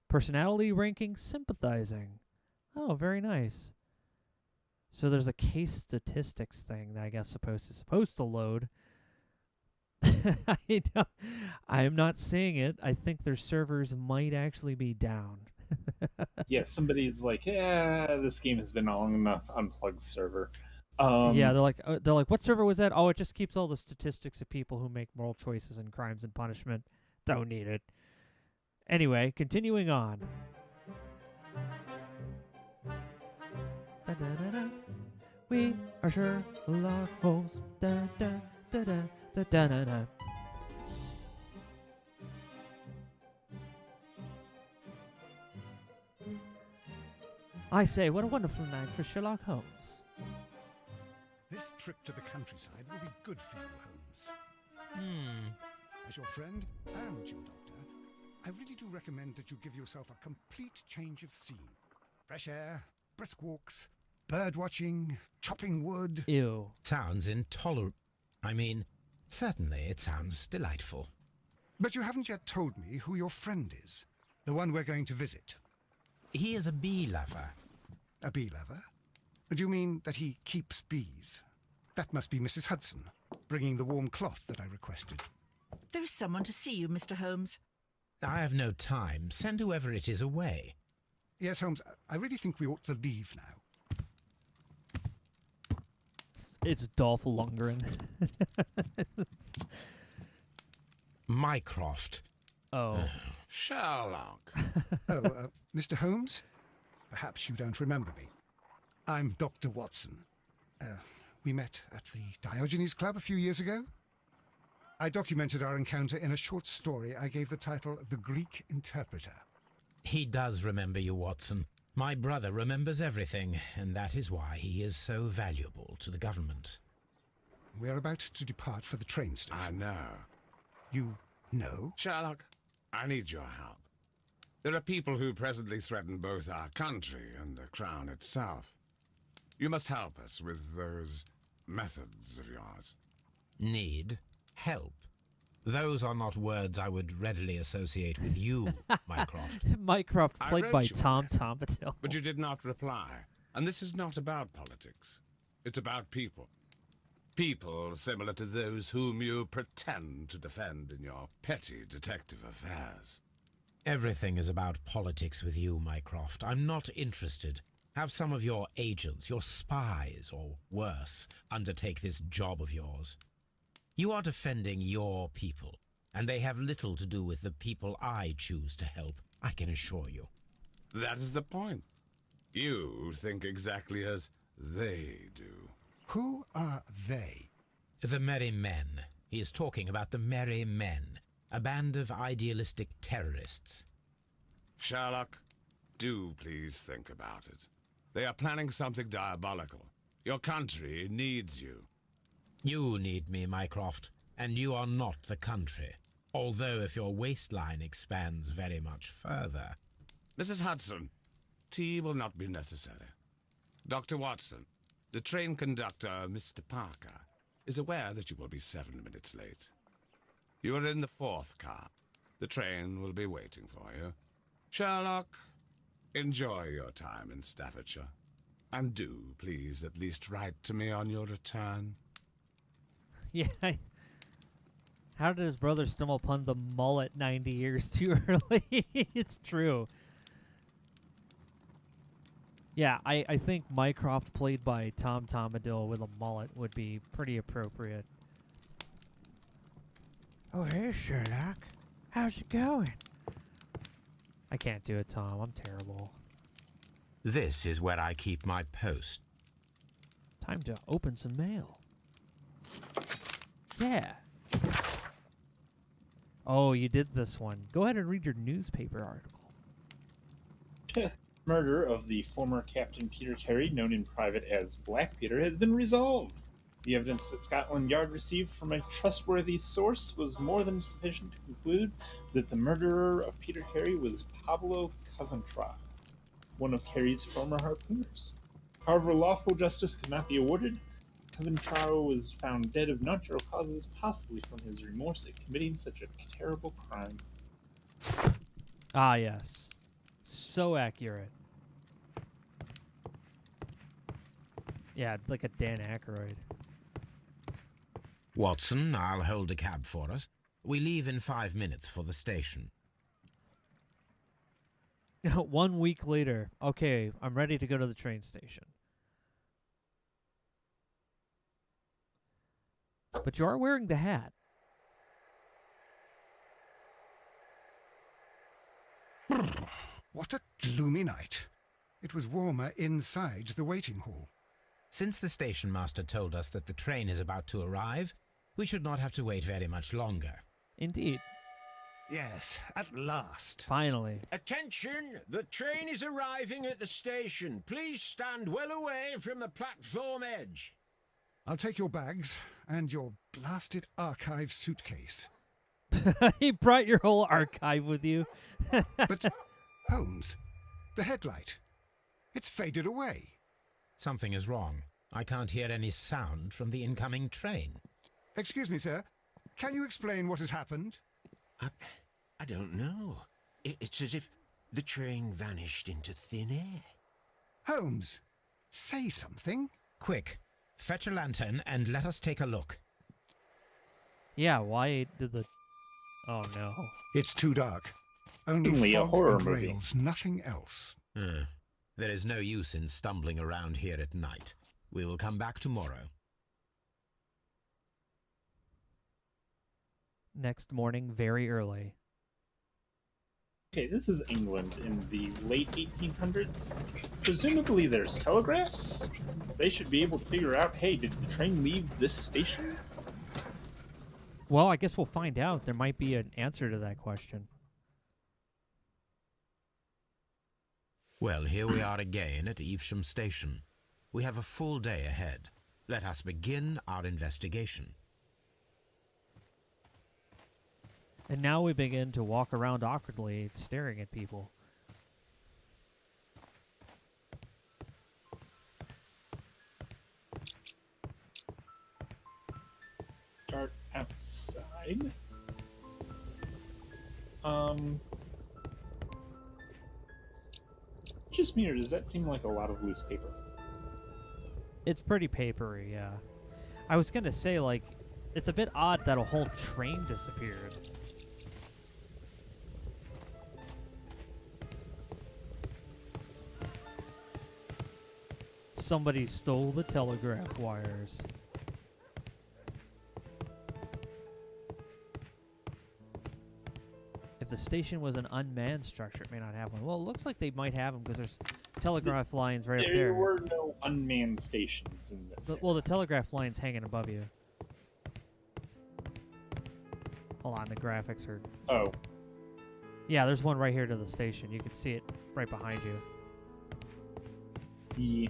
Personality ranking sympathizing. Oh, very nice. So there's a case statistics thing that I guess supposed to load. I am not seeing it. I think their servers might actually be down. Yeah, somebody's like, yeah, this game has been long enough. Unplug server. Yeah, they're like, what server was that? Oh, it just keeps all the statistics of people who make moral choices and crimes and punishment. Don't need it. Anyway, continuing on. Da-da-da. We are Sherlock Holmes. Da-da-da-da-da-da-da-da. I say, what a wonderful night for Sherlock Holmes. This trip to the countryside will be good for you, Holmes. As your friend and your doctor, I really do recommend that you give yourself a complete change of scene. Fresh air, brisk walks, bird watching, chopping wood. Ew. Sounds intolerable. I mean, certainly it sounds delightful. But you haven't yet told me who your friend is, the one we're going to visit. He is a bee lover. A bee lover? Do you mean that he keeps bees? That must be Mrs. Hudson, bringing the warm cloth that I requested. There is someone to see you, Mr. Holmes. I have no time. Send whoever it is away. Yes, Holmes, I really think we ought to leave now. It's Dolph Lundgren. Mycroft. Oh. Sherlock. Mr. Holmes? Perhaps you don't remember me. I'm Dr. Watson. We met at the Diogenes Club a few years ago. I documented our encounter in a short story I gave the title The Greek Interpreter. He does remember you, Watson. My brother remembers everything, and that is why he is so valuable to the government. We're about to depart for the train station. I know. You know? Sherlock, I need your help. There are people who presently threaten both our country and the Crown itself. You must help us with those methods of yours. Need help. Those are not words I would readily associate with you, Mycroft. Mycroft, I played wrote by you a Tom letter, Bombadil. But you did not reply. And this is not about politics. It's about people. People similar to those whom you pretend to defend in your petty detective affairs. Everything is about politics with you, Mycroft. I'm not interested. Have some of your agents, your spies, or worse, undertake this job of yours. You are defending your people, and they have little to do with the people I choose to help, I can assure you. That is the point. You think exactly as they do. Who are they? The Merry Men. He is talking about the Merry Men, a band of idealistic terrorists. Sherlock, do please think about it. They are planning something diabolical. Your country needs you. You need me, Mycroft, and you are not the country. Although if your waistline expands very much further. Mrs. Hudson, tea will not be necessary. Dr. Watson, the train conductor, Mr. Parker, is aware that you will be 7 minutes late. You are in the 4th car. The train will be waiting for you. Sherlock, enjoy your time in Staffordshire. And do, please, at least write to me on your return. Yeah. How did his brother stumble upon the mullet 90 years too early? It's true. Yeah, I think Mycroft, played by Tom Bombadil with a mullet, would be pretty appropriate. Oh, hey, Sherlock. How's it going? I can't do it, Tom. I'm terrible. This is where I keep my post. Time to open some mail. Yeah. Oh, you did this one. Go ahead and read your newspaper article. Murder of the former Captain Peter Carey, known in private as Black Peter, has been resolved. The evidence that Scotland Yard received from a trustworthy source was more than sufficient to conclude that the murderer of Peter Carey was Pablo Coventry, one of Carey's former harpooners. However, lawful justice could not be awarded. Coventry was found dead of natural causes, possibly from his remorse at committing such a terrible crime. Ah, yes. So accurate. Yeah, it's like a Dan Aykroyd. Watson, I'll hold a cab for us. We leave in 5 minutes for the station. 1 week later. Okay, I'm ready to go to the train station. But you are wearing the hat. What a gloomy night. It was warmer inside the waiting hall. Since the station master told us that the train is about to arrive, we should not have to wait very much longer. Indeed. Yes, at last. Finally. Attention! The train is arriving at the station. Please stand well away from the platform edge. I'll take your bags and your blasted archive suitcase. You brought your whole archive with you. But, Holmes, the headlight. It's faded away. Something is wrong. I can't hear any sound from the incoming train. Excuse me, sir. Can you explain what has happened? I don't know. It's as if the train vanished into thin air. Holmes, say something. Quick, fetch a lantern and let us take a look. Yeah, why did the... Oh, no. It's too dark. Only a fog horror and movie. rails, nothing else. There is no use in stumbling around here at night. We will come back tomorrow. Next morning, very early. Okay, this is England in the late 1800s. Presumably there's telegraphs? They should be able to figure out, hey, did the train leave this station? Well, I guess we'll find out. There might be an answer to that question. Well, here we are again at Evesham Station. We have a full day ahead. Let us begin our investigation. And now we begin to walk around awkwardly, staring at people. Start outside. Just me, or does that seem like a lot of loose paper? It's pretty papery, yeah. I was gonna say, like, it's a bit odd that a whole train disappeared. Somebody stole the telegraph wires. If the station was an unmanned structure, it may not have one. Well, it looks like they might have them because there's telegraph lines right up there. There were no unmanned stations in this. Well, the telegraph line's hanging above you. Hold on, the graphics are... Oh. Yeah, there's one right here to the station. You can see it right behind you. Yeah.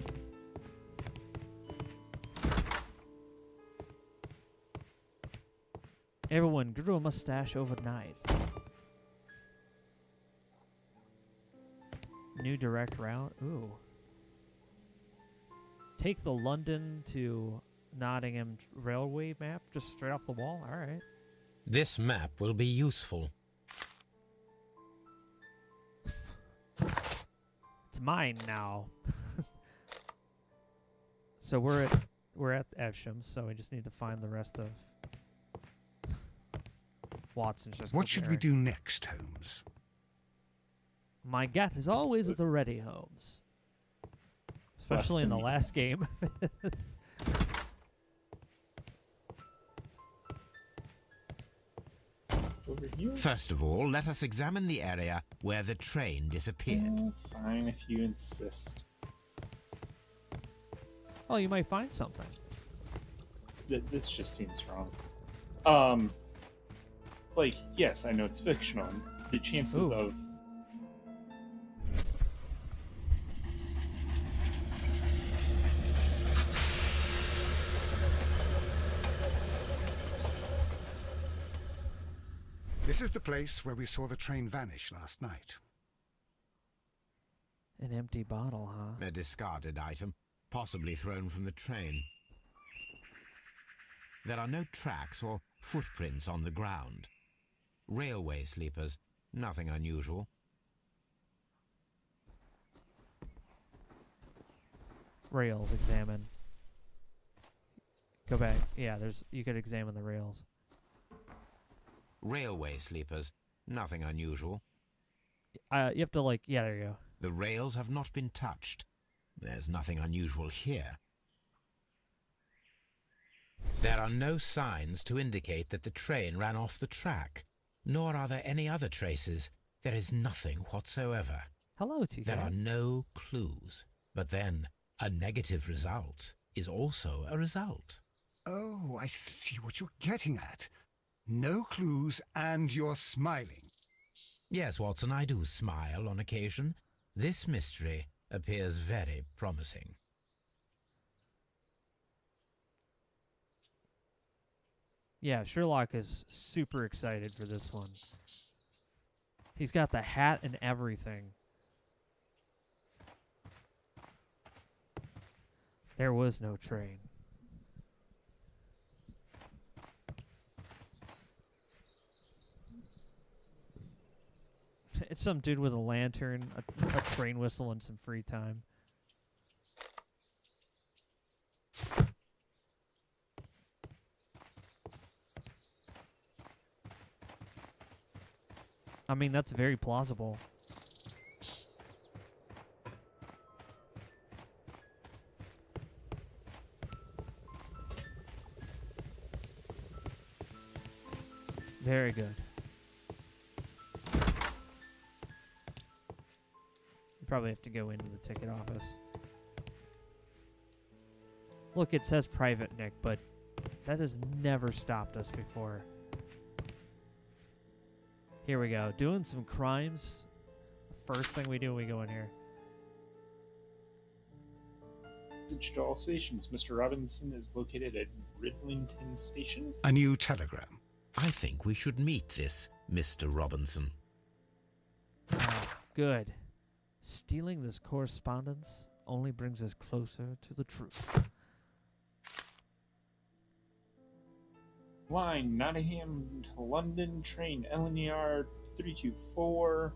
Everyone grew a mustache overnight. New direct route. Ooh. Take the London to Nottingham railway map just straight off the wall. All right. This map will be useful. It's mine now. So we're at Evesham, so we just need to find the rest of Watson's just. What should we do next, Holmes? My gat is always at the ready, Holmes. Especially in the last game. Over here? First of all, let us examine the area where the train disappeared. Fine, if you insist. Oh, you might find something. This just seems wrong. Like, yes, I know it's fictional. The chances of... This is the place where we saw the train vanish last night. An empty bottle, huh? A discarded item, possibly thrown from the train. There are no tracks or footprints on the ground. Railway sleepers, nothing unusual. Rails, examine. Go back. Yeah, you could examine the rails. Railway sleepers, nothing unusual. You have to, like, yeah, there you go. The rails have not been touched. There's nothing unusual here. There are no signs to indicate that the train ran off the track, nor are there any other traces. There is nothing whatsoever. Hello, TK. There are no clues. But then, a negative result is also a result. Oh, I see what you're getting at. No clues, and you're smiling. Yes, Watson, I do smile on occasion. This mystery appears very promising. Yeah, Sherlock is super excited for this one. He's got the hat and everything. There was no train. It's some dude with a lantern, a train whistle, and some free time. I mean, that's very plausible. Very good. You probably have to go into the ticket office. Look, it says private, Nick, but that has never stopped us before. Here we go. Doing some crimes. The first thing we do when we go in here. Message to all stations. Mr. Robinson is located at Ridlington Station. A new telegram. I think we should meet this Mr. Robinson. Ah, good. Stealing this correspondence only brings us closer to the truth. Line Nottingham to London, train LNER 324.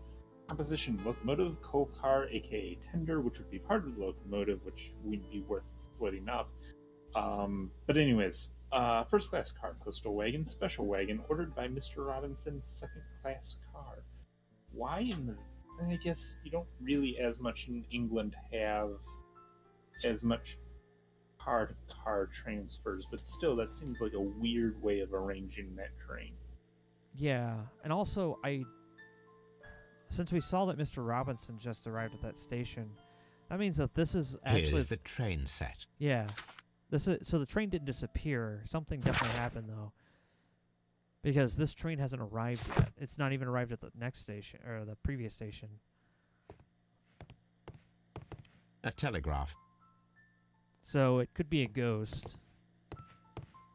Composition locomotive, coal car, aka tender, which would be part of the locomotive, which wouldn't be worth splitting up. But anyways, first class car, postal wagon, special wagon, ordered by Mr. Robinson's second class car. Why in the... I guess you don't really as much in England have as much car-to-car transfers, but still, that seems like a weird way of arranging that train. Yeah, and also, since we saw that Mr. Robinson just arrived at that station, that means that this is actually... Here is the train set. Yeah. So the train didn't disappear. Something definitely happened, though. Because this train hasn't arrived yet. It's not even arrived at the next station, or the previous station. A telegraph. So it could be a ghost.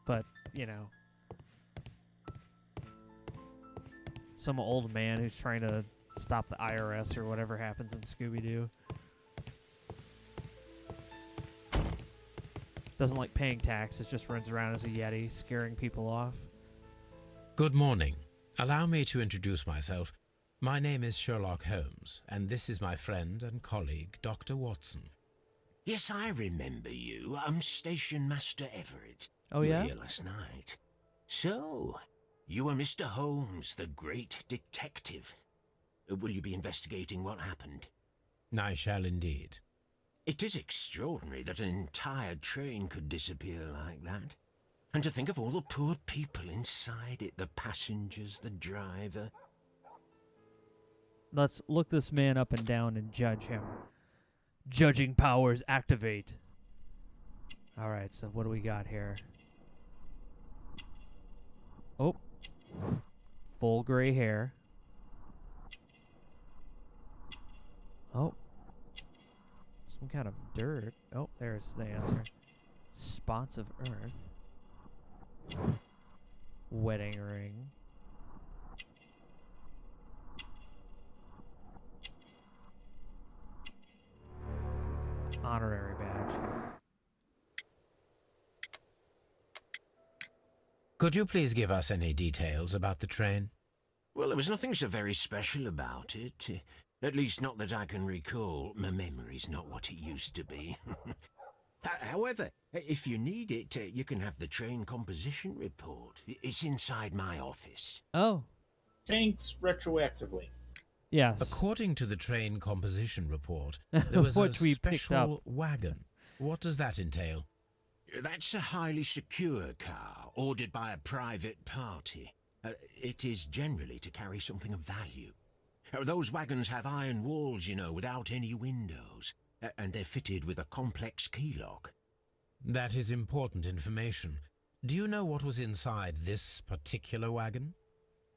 But, you know. Some old man who's trying to stop the IRS or whatever happens in Scooby-Doo. Doesn't like paying taxes, just runs around as a Yeti, scaring people off. Good morning. Allow me to introduce myself. My name is Sherlock Holmes, and this is my friend and colleague, Dr. Watson. Yes, I remember you. I'm Station Master Everett. Oh, You yeah? were here last night. So, you are Mr. Holmes, the great detective. Will you be investigating what happened? I shall indeed. It is extraordinary that an entire train could disappear like that. And to think of all the poor people inside it, the passengers, the driver. Let's look this man up and down and judge him. Judging powers activate. Alright, so what do we got here? Oh. Full gray hair. Oh. Some kind of dirt. Oh, there's the answer. Spots of earth. Wedding ring. Honorary badge. Could you please give us any details about the train? Well, there was nothing so very special about it. At least not that I can recall. My memory's not what it used to be. However, if you need it, you can have the train composition report. It's inside my office. Oh. Thanks retroactively. Yes. According to the train composition report, there was a Which we picked special up. wagon. What does that entail? That's a highly secure car, ordered by a private party. It is generally to carry something of value. Those wagons have iron walls, you know, without any windows. And they're fitted with a complex key lock. That is important information. Do you know what was inside this particular wagon?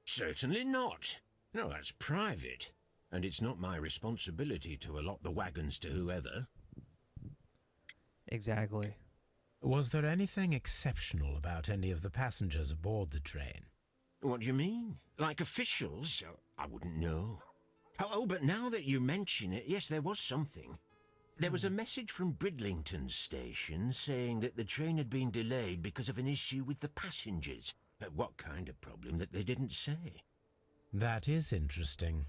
Certainly not. No, that's private. And it's not my responsibility to allot the wagons to whoever. Exactly. Was there anything exceptional about any of the passengers aboard the train? What do you mean? Like officials? I wouldn't know. Oh, but now that you mention it, yes, there was something. There was a message from Bridlington station saying that the train had been delayed because of an issue with the passengers. What kind of problem that they didn't say? That is interesting.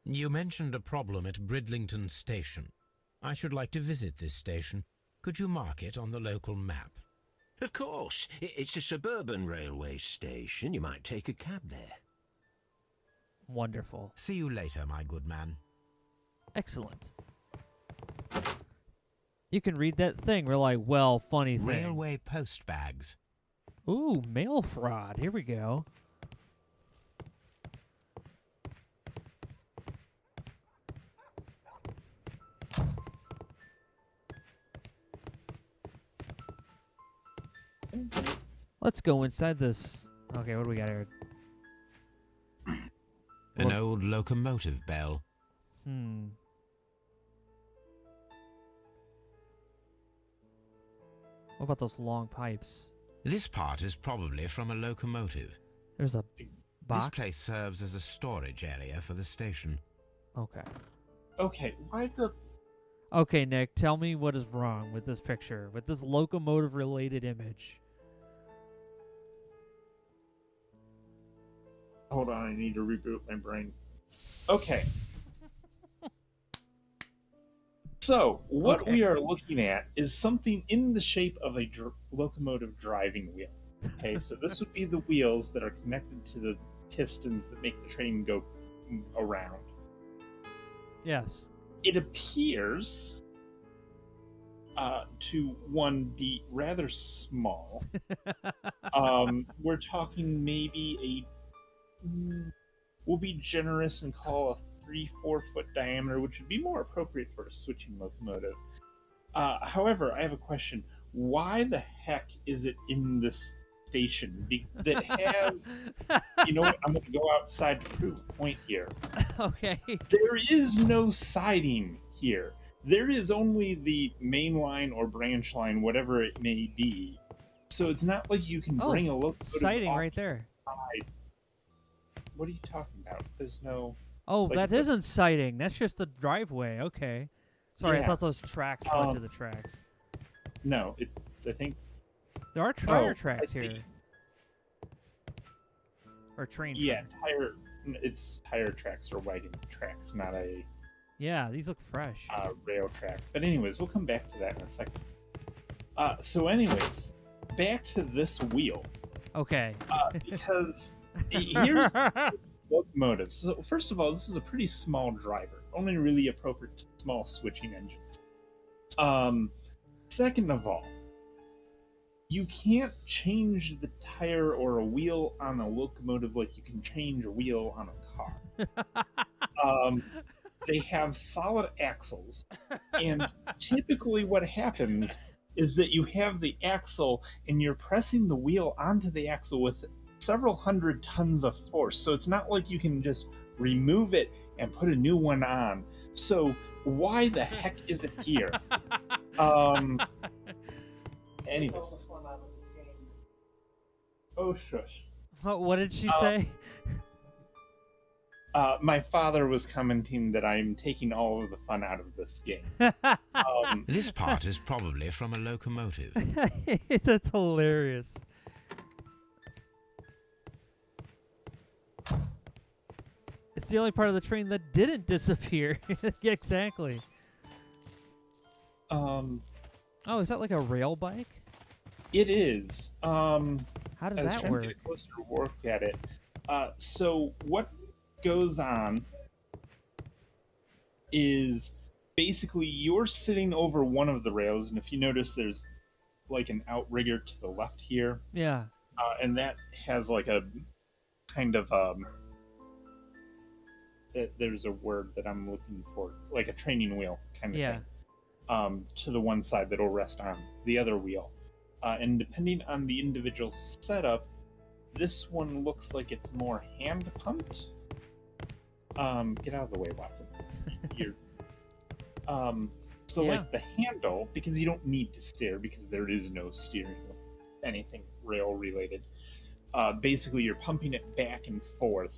You mentioned a problem at Bridlington station. I should like to visit this station. Could you mark it on the local map? Of course. It's a suburban railway station. You might take a cab there. Wonderful. See you later, my good man. Excellent. You can read that thing. We're like, well, funny thing. Railway post bags. Ooh, mail fraud. Here we go. Let's go inside this. Okay, what do we got here? An old locomotive bell. What about those long pipes? This part is probably from a locomotive. There's a box. This place serves as a storage area for the station. Okay. Okay, why the... Okay, Nick, tell me what is wrong with this picture, with this locomotive-related image. Hold on, I need to reboot my brain. Okay. So, what we are looking at is something in the shape of a locomotive driving wheel. Okay, so this would be the wheels that are connected to the pistons that make the train go around. Yes. It appears to, one, be rather small. We're talking maybe we'll be generous and call a 3-4 foot diameter, which would be more appropriate for a switching locomotive. However, I have a question. Why the heck is it in this station that has... You know what? I'm going to go outside to prove a point here. Okay. There is no siding here. There is only the main line or branch line, whatever it may be. So it's not like you can bring a locomotive siding right there. Side. What are you talking about? There's no... Oh, like, that isn't siding. That's just the driveway. Okay. Sorry, I thought those tracks led to the tracks. No, I think... There are tire tracks here. Or train tracks. Yeah, it's tire tracks or whiting tracks, not a... Yeah, these look fresh. Rail track. But anyways, we'll come back to that in a second. So anyways, back to this wheel. Okay. Because here's locomotives. So first of all, this is a pretty small driver, only really appropriate to small switching engines. Second of all, you can't change the tire or a wheel on a locomotive like you can change a wheel on a car. They have solid axles, and typically what happens is that you have the axle and you're pressing the wheel onto the axle with several hundred tons of force. So it's not like you can just remove it and put a new one on. So why the heck is it here? Anyways. Oh, shush. What did she say? My father was commenting that I'm taking all of the fun out of this game. This part is probably from a locomotive. That's hilarious. It's the only part of the train that didn't disappear. Exactly. Oh, is that like a rail bike? It is. How does that work? To get a closer look at it. So what goes on is basically you're sitting over one of the rails, and if you notice, there's like an outrigger to the left here. Yeah. And that has like a kind of there's a word that I'm looking for, like a training wheel kind of thing, to the one side that'll rest on the other wheel. And depending on the individual setup, this one looks like it's more hand pumped. Get out of the way, Watson. You're, so like the handle, because you don't need to steer because there is no steering with anything rail related. Basically, you're pumping it back and forth,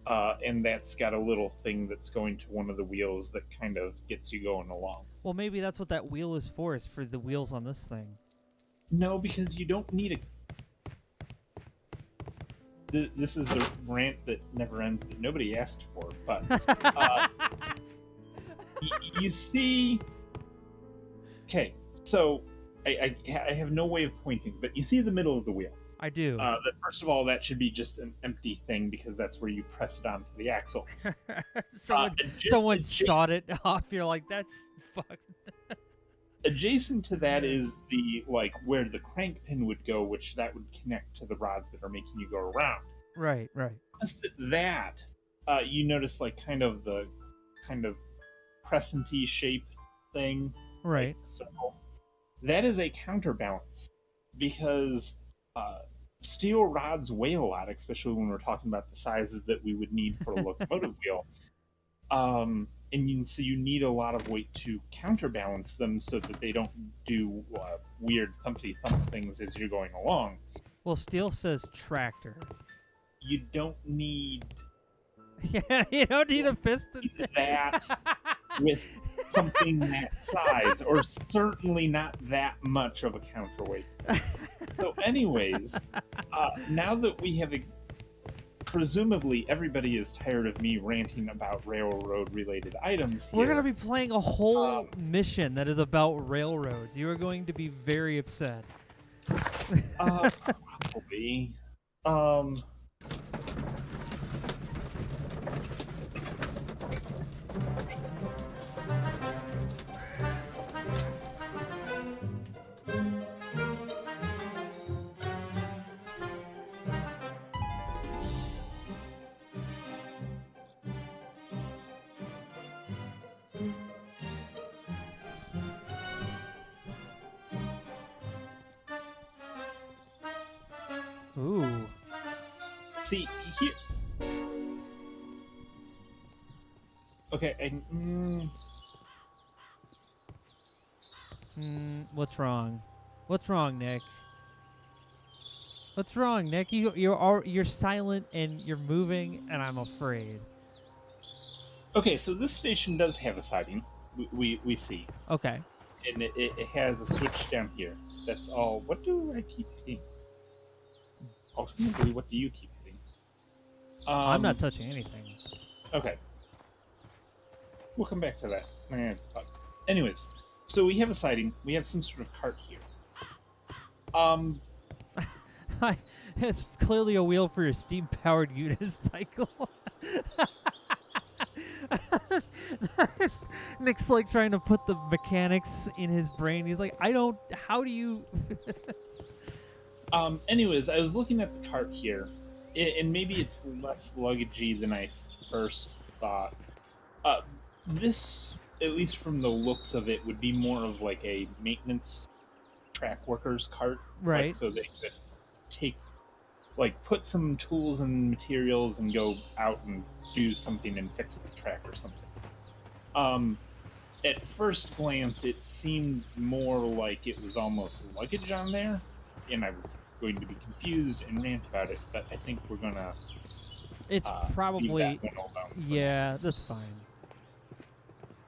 and that's got a little thing that's going to one of the wheels that kind of gets you going along. Well, maybe that's what that wheel is for. Is for the wheels on this thing. No, because you don't need a... This is the rant that never ends that nobody asked for, but you see... Okay, so I have no way of pointing, but you see the middle of the wheel. I do. First of all, that should be just an empty thing because that's where you press it onto the axle. Someone sawed it off. You're like, that's fucked. Adjacent to that is the where the crank pin would go, which that would connect to the rods that are making you go around. Right. That you notice kind of the crescent-y shape thing. Right. So that is a counterbalance because steel rods weigh a lot, especially when we're talking about the sizes that we would need for a locomotive wheel. So you need a lot of weight to counterbalance them so that they don't do weird thumpity-thump things as you're going along. Well, steel says tractor. You don't need... Yeah, you don't need a piston. That with something that size, or certainly not that much of a counterweight. So anyways, now that we have... Presumably, everybody is tired of me ranting about railroad-related items here. We're going to be playing a whole mission that is about railroads. You are going to be very upset. Probably. Ooh. See, here... Okay, What's wrong? What's wrong, Nick? What's wrong, Nick? You're silent and you're moving, and I'm afraid. Okay, so this station does have a siding. We see. Okay. And it has a switch down here. That's all. What do I keep hitting? Ultimately, what do you keep hitting? I'm not touching anything. Okay. We'll come back to that. Anyways, so we have a siding. We have some sort of cart here. It's clearly a wheel for your steam-powered unicycle. Nick's like trying to put the mechanics in his brain. He's like, how do you... Anyways, I was looking at the cart here, and maybe it's less luggagey than I first thought. This, at least from the looks of it, would be more of like a maintenance track workers cart. Right. So they could put some tools and materials and go out and do something and fix the track or something. At first glance, it seemed more like it was almost luggage on there, and I was going to be confused and rant about it, but I think we're gonna... It's probably... leave that one alone. Yeah, that's fine.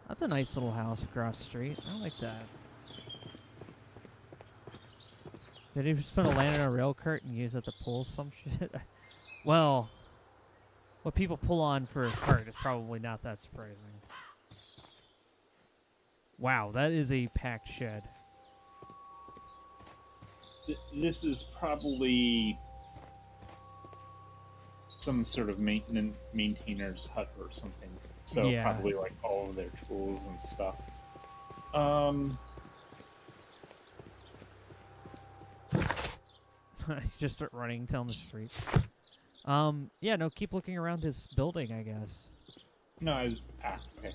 That's a nice little house across the street. I like that. Did he just put a land in a rail cart and use it to pull some shit? Well, what people pull on for a cart is probably not that surprising. Wow, that is a packed shed. This is probably some sort of maintainer's hut or something. So yeah. Probably like all of their tools and stuff. Just start running down the street. Yeah, no, keep looking around this building, I guess. No, I was... okay.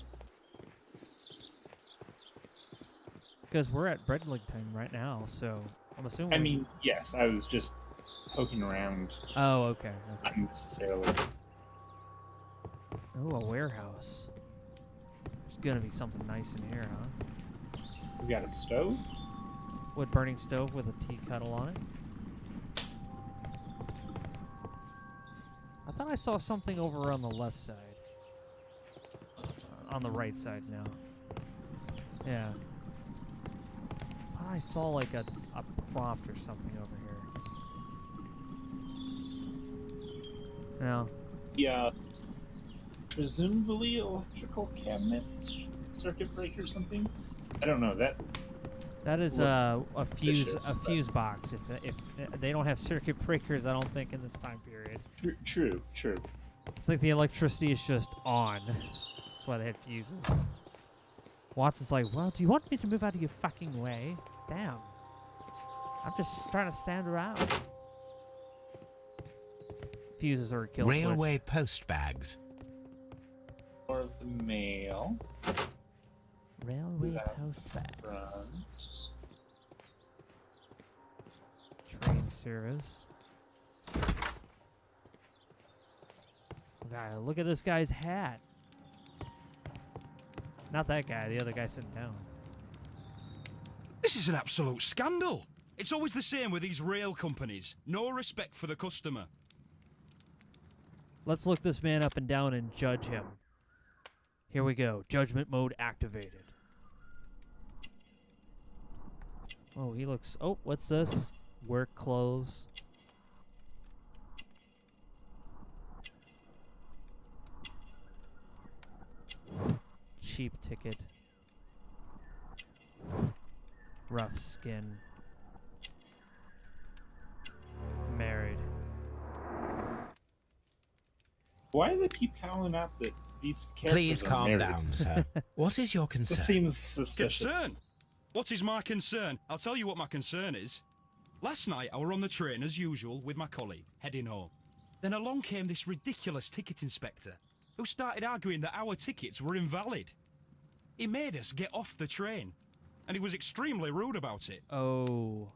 Because we're at Bredlington right now, so I'm assuming... I mean, yes, I was just poking around Oh, okay. unnecessarily. Oh, a warehouse. There's gonna be something nice in here, huh? We got a stove? Wood-burning stove with a tea kettle on it. I thought I saw something over on the left side. On the right side now. Yeah. I thought I saw like a prompt or something over here. No. Yeah. Presumably electrical cabinet, circuit breaker or something. I don't know that. That is a fuse vicious, fuse box. If they don't have circuit breakers, I don't think in this time period. True. I think the electricity is just on. That's why they had fuses. Watson's like, well, do you want me to move out of your fucking way? Damn. I'm just trying to stand around. Fuses are a kill Railway switch. post bags. Or the mail. Railway That post bags. front. Train service. God, look at this guy's hat. Not that guy, the other guy sitting down. This is an absolute scandal. It's always the same with these rail companies. No respect for the customer. Let's look this man up and down and judge him. Here we go. Judgment mode activated. Oh, he looks... Oh, what's this? Work clothes. Cheap ticket. Rough skin. Married. Why do they keep calling out that these characters Please are calm married? down, sir. What is your This concern? seems suspicious. Concern? What is my concern? I'll tell you what my concern is. Last night I were on the train as usual with my colleague, heading home. Then along came this ridiculous ticket inspector, who started arguing that our tickets were invalid. He made us get off the train, and he was extremely rude about it. Oh.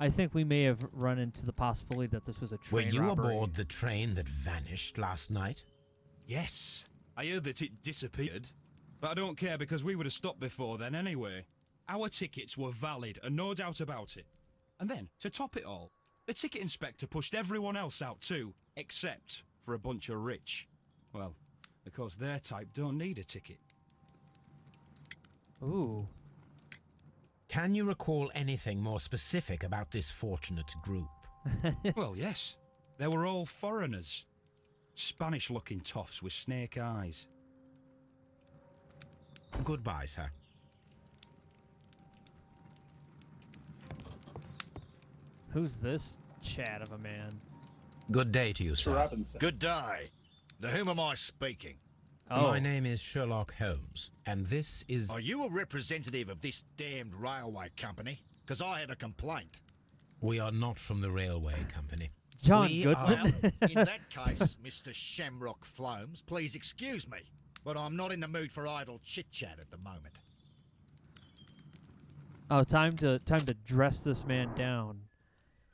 I think we may have run into the possibility that this was a Were train you robbery. aboard the train that vanished last night? Yes, I heard that it disappeared, but I don't care because we would have stopped before then anyway. Our tickets were valid and no doubt about it. And then, to top it all, the ticket inspector pushed everyone else out too, except for a bunch of rich. Well, because their type don't need a ticket. Ooh. Can you recall anything more specific about this fortunate group? Well, yes. They were all foreigners. Spanish-looking toffs with snake eyes. Goodbye, sir. Who's this Chad of a man? Good day to you, sir. Robinson. Good day. To whom am I speaking? Oh. My name is Sherlock Holmes, and this is... Are you a representative of this damned railway company? Because I have a complaint. We are not from the railway company. John We Goodman. Well, in that case, Mr. Shamrock Flomes, please excuse me, but I'm not in the mood for idle chit-chat at the moment. Oh, time to dress this man down.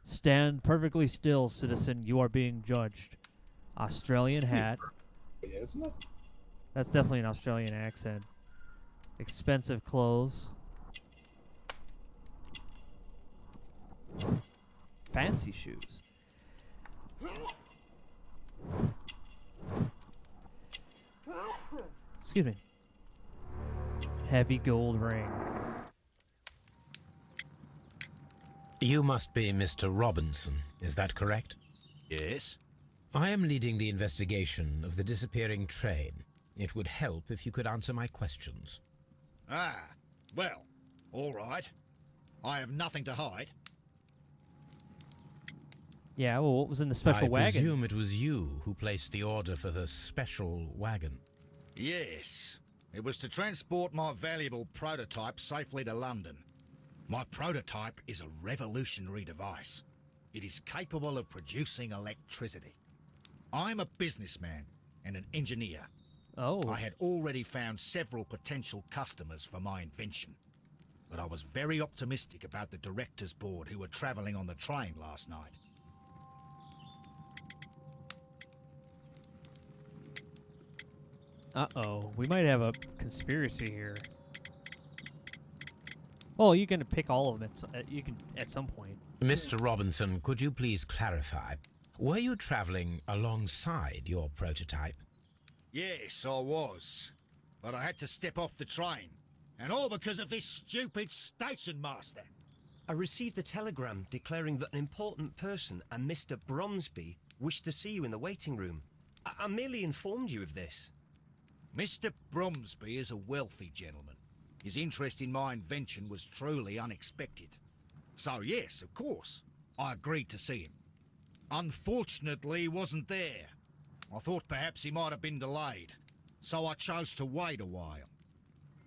Stand perfectly still, citizen. You are being judged. Australian hat. Yeah, isn't it? That's definitely an Australian accent. Expensive clothes. Fancy shoes. Excuse me. Heavy gold ring. You must be Mr. Robinson, is that correct? Yes? I am leading the investigation of the disappearing train. It would help if you could answer my questions. Ah, well, all right. I have nothing to hide. Yeah, well, what was in the special I wagon? presume it was you who placed the order for the special wagon. Yes. It was to transport my valuable prototype safely to London. My prototype is a revolutionary device. It is capable of producing electricity. I'm a businessman and an engineer. Oh. I had already found several potential customers for my invention, but I was very optimistic about the directors' board who were travelling on the train last night. Uh-oh. We might have a conspiracy here. Well, you can pick all of them you can at some point. Mr. Robinson, could you please clarify? Were you traveling alongside your prototype? Yes, I was. But I had to step off the train. And all because of this stupid station master. I received a telegram declaring that an important person, a Mr. Bromsby, wished to see you in the waiting room. I merely informed you of this. Mr. Bromsby is a wealthy gentleman. His interest in my invention was truly unexpected. So yes, of course, I agreed to see him. Unfortunately, he wasn't there. I thought perhaps he might have been delayed, so I chose to wait a while.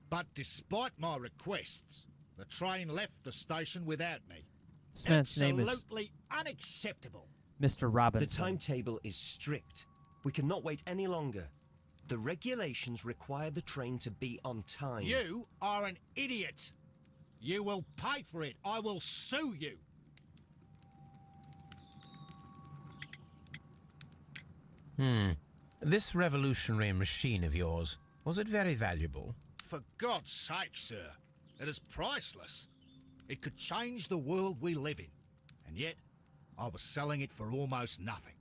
But despite my requests, the train left the station without me. This man's name is Absolutely unacceptable. Mr. Robinson. The timetable is strict. We cannot wait any longer. The regulations require the train to be on time. You are an idiot. You will pay for it. I will sue you. This revolutionary machine of yours, was it very valuable? For God's sake, sir. It is priceless. It could change the world we live in. And yet, I was selling it for almost nothing.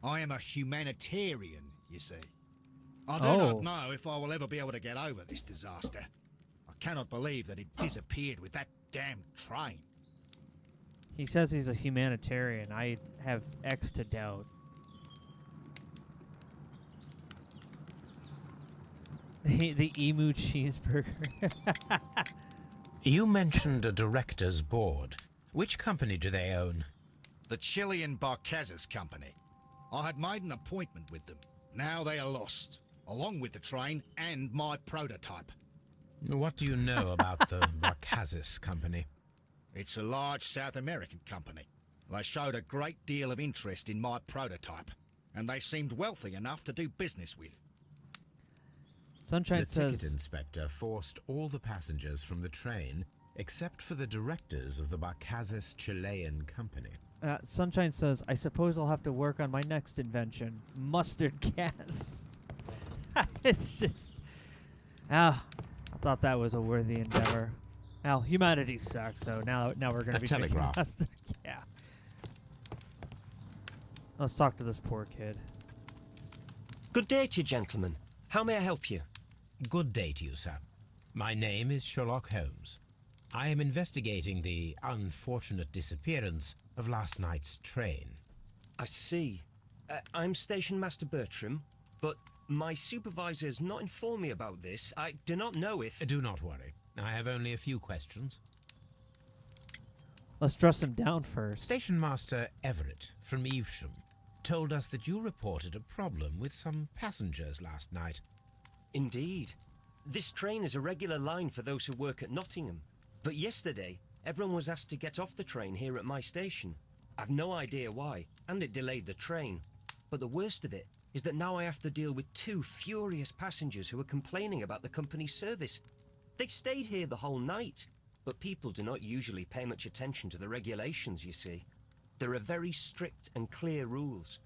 I am a humanitarian, you see. I do not know if I will ever be able to get over this disaster. I cannot believe that it disappeared with that damn train. He says he's a humanitarian. I have X to doubt. The emu cheeseburger. You mentioned a director's board. Which company do they own? The Chilean Barcazes Company. I had made an appointment with them. Now they are lost, along with the train and my prototype. What do you know about the Barcazes Company? It's a large South American company. They showed a great deal of interest in my prototype, and they seemed wealthy enough to do business with. Sunshine the says... ticket inspector forced all the passengers from the train except for the directors of the Barcazes Chilean Company. Sunshine says, I suppose I'll have to work on my next invention. Mustard gas. It's just... I thought that was a worthy endeavor. Now, humanity sucks, so now we're going to be telegraph. Mustard. Yeah. Let's talk to this poor kid. Good day to you, gentlemen. How may I help you? Good day to you, sir. My name is Sherlock Holmes. I am investigating the unfortunate disappearance of last night's train. I see. I'm Station Master Bertram, but my supervisor has not informed me about this. I do not know if... Do not worry. I have only a few questions. Let's dress him down first. Station Master Everett from Evesham told us that you reported a problem with some passengers last night. Indeed. This train is a regular line for those who work at Nottingham. But yesterday, everyone was asked to get off the train here at my station. I've no idea why, and it delayed the train. But the worst of it is that now I have to deal with 2 furious passengers who are complaining about the company's service. They stayed here the whole night, but people do not usually pay much attention to the regulations, you see. There are very strict and clear rules.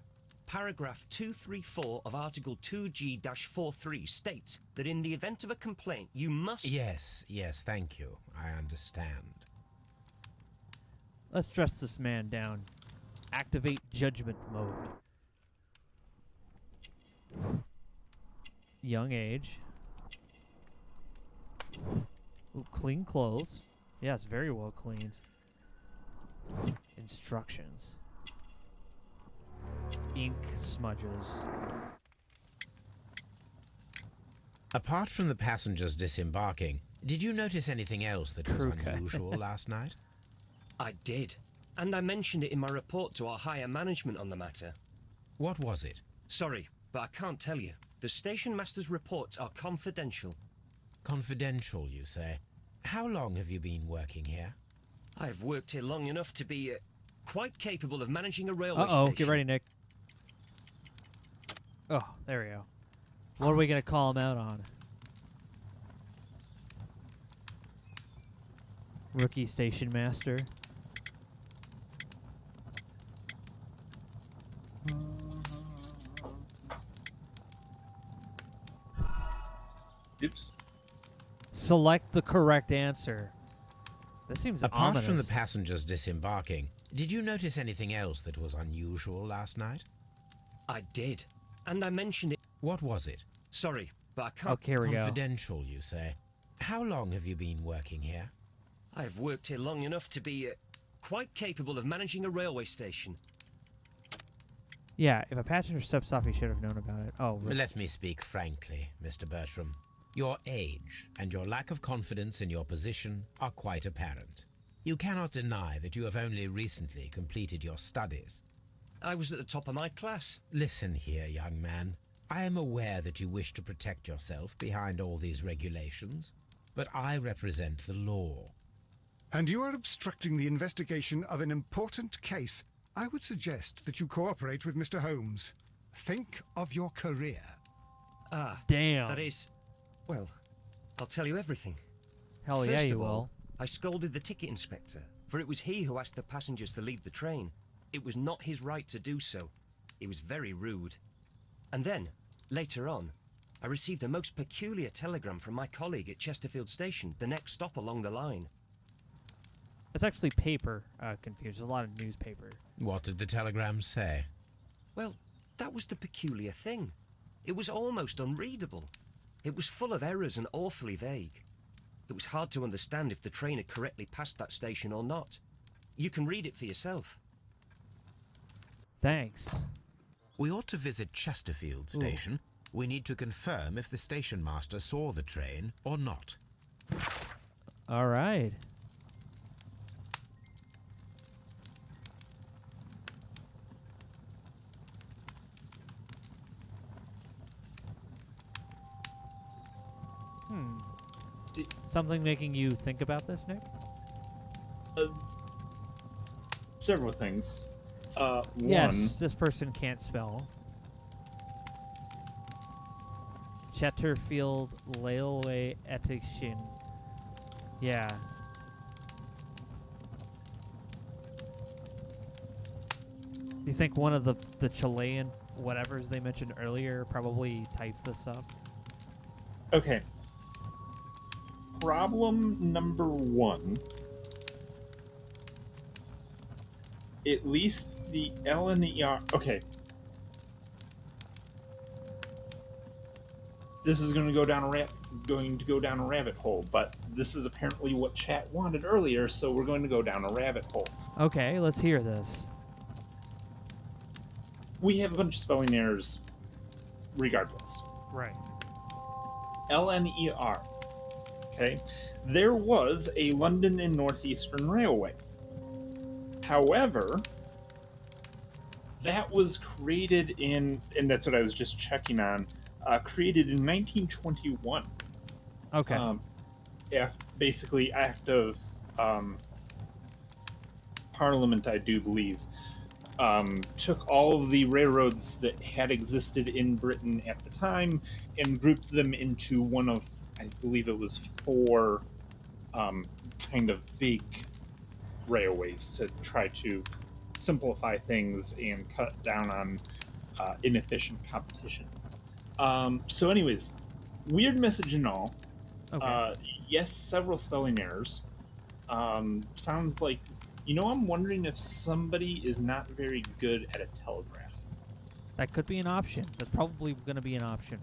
Paragraph 234 of Article 2G-43 states that in the event of a complaint, you must... Yes, thank you. I understand. Let's dress this man down. Activate judgment mode. Young age. Ooh, clean clothes. Yes, very well cleaned. Instructions. Ink smudges. Apart from the passengers disembarking, did you notice anything else that was unusual last night? I did. And I mentioned it in my report to our higher management on the matter. What was it? Sorry, but I can't tell you. The station master's reports are confidential. Confidential, you say? How long have you been working here? I've worked here long enough to be quite capable of managing a railway station. Uh-oh, get ready, Nick. Oh, there we go. What are we gonna call him out on? Rookie station master. Oops. Select the correct answer. This seems Apart ominous. from the passengers disembarking, did you notice anything else that was unusual last night? I did. And I mentioned it. What was it? Sorry, but I can't. Okay, here we go. Confidential, you say. How long have you been working here? I've worked here long enough to be quite capable of managing a railway station. Yeah, if a passenger steps off, he should have known about it. Oh, right. Let me speak frankly, Mr. Bertram. Your age and your lack of confidence in your position are quite apparent. You cannot deny that you have only recently completed your studies. I was at the top of my class. Listen here, young man. I am aware that you wish to protect yourself behind all these regulations, but I represent the law. And you are obstructing the investigation of an important case. I would suggest that you cooperate with Mr. Holmes. Think of your career. Ah, damn. That is... Well, I'll tell you everything. Hell yeah, First you of all, will. I scolded the ticket inspector, for it was he who asked the passengers to leave the train. It was not his right to do so. He was very rude. And then, later on, I received a most peculiar telegram from my colleague at Chesterfield Station, the next stop along the line. It's actually paper, confused. There's a lot of newspaper. What did the telegram say? Well, that was the peculiar thing. It was almost unreadable. It was full of errors and awfully vague. It was hard to understand if the train had correctly passed that station or not. You can read it for yourself. Thanks. We ought to visit Chesterfield Station. We need to confirm if the station master saw the train or not. All right. Something making you think about this, Nick? Several things. Yes, this person can't spell. Chesterfield Railway Station. Yeah. Do you think one of the Chilean whatevers they mentioned earlier probably typed this up? Okay. Problem number one. At least the L and the ER. Okay. This is going to go down a rabbit hole, but this is apparently what chat wanted earlier, so we're going to go down a rabbit hole. Okay, let's hear this. We have a bunch of spelling errors regardless. Right. LNER. Okay. There was a London and Northeastern Railway. However, that was created in, and that's what I was just checking on, created in 1921. Okay. Basically act of Parliament, I do believe, took all of the railroads that had existed in Britain at the time and grouped them into one of, I believe it was 4 kind of big railways to try to simplify things and cut down on inefficient competition. So anyways, weird message and all. Okay. Yes, several spelling errors. Sounds like, I'm wondering if somebody is not very good at a telegraph. That could be an option. That's probably going to be an option.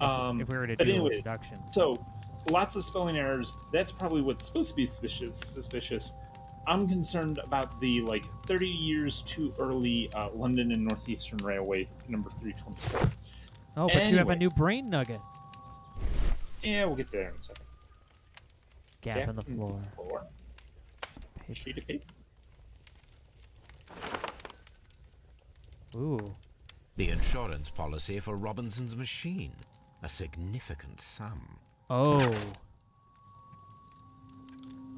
If we were to But do anyways, a deduction. So, lots of spelling errors. That's probably what's supposed to be suspicious. I'm concerned about the 30 years too early London and Northeastern Railway number 324. Oh, but you have a new brain nugget. Yeah, we'll get there in a second. Gap in the floor. Sheet of paper. Ooh. The insurance policy for Robinson's machine. A significant sum. Oh.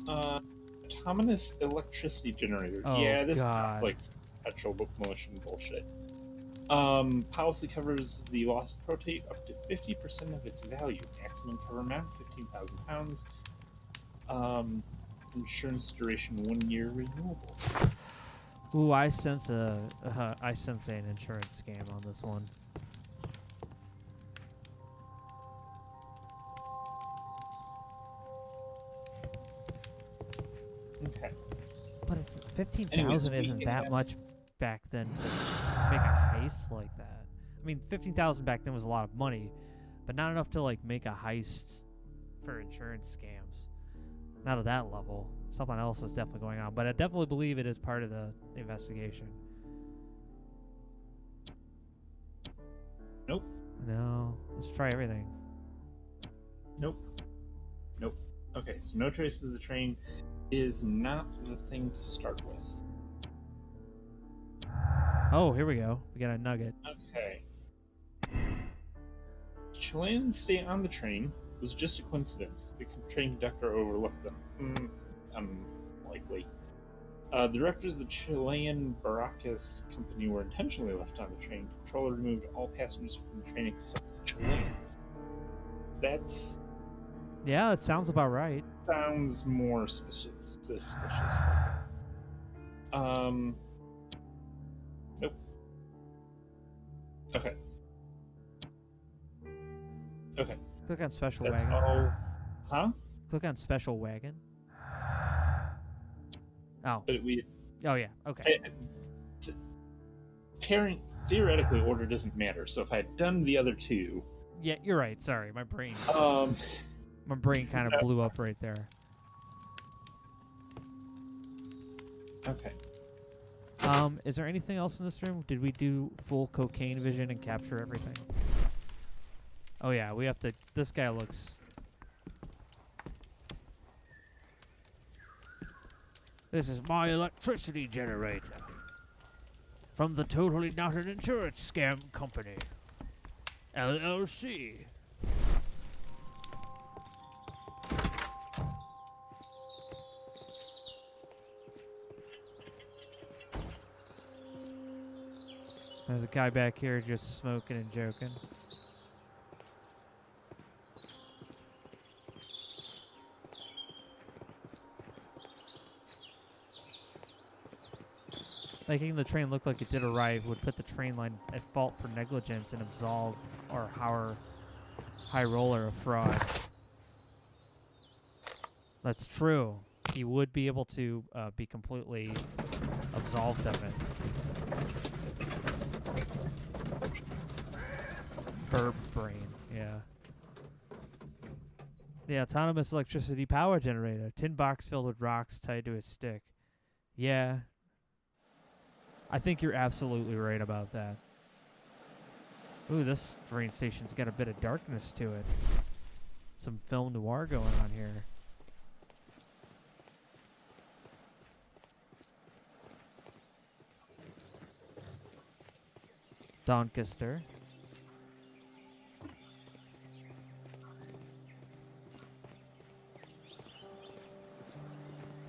Autonomous electricity generator. Oh, yeah, this God. sounds like petrol demolition bullshit. Policy covers the lost prototype up to 50% of its value. Maximum cover amount £15,000. Insurance duration 1 year, renewable. Ooh, I sense an insurance scam on this one. Okay. But it's 15,000 isn't that much back then to make a heist like that. I mean, 15,000 back then was a lot of money, but not enough to like make a heist for insurance scams. Not at that level. Something else is definitely going on, but I definitely believe it is part of the investigation. Nope. No, let's try everything. Nope. Nope. Okay, so no traces of the train is not the thing to start with. Oh, here we go. We got a nugget. Okay. Chileans stay on the train was just a coincidence. The train conductor overlooked them. Unlikely. The directors of the Chilean Barracas company were intentionally left on the train. Controller removed all passengers from the train except the Chileans. That's... Yeah, it sounds about right. Sounds more suspicious. Nope. Okay. Okay. Click on special That's wagon. all. Huh? Click on special wagon. Oh. But we. Oh yeah. Okay. Theoretically, order doesn't matter. So if I had done the other two. Yeah, you're right. Sorry, my brain. My brain kind of blew up right there. Okay. Is there anything else in this room? Did we do full cocaine vision and capture everything? Oh yeah, we have to... This guy looks... This is my electricity generator. From the totally not an insurance scam company. LLC. There's a guy back here just smoking and joking. Making the train look like it did arrive would put the train line at fault for negligence and absolve our high roller of fraud. That's true. He would be able to be completely absolved of it. Burp brain, yeah. The autonomous electricity power generator. Tin box filled with rocks tied to a stick. Yeah. I think you're absolutely right about that. Ooh, this train station's got a bit of darkness to it. Some film noir going on here. Doncaster.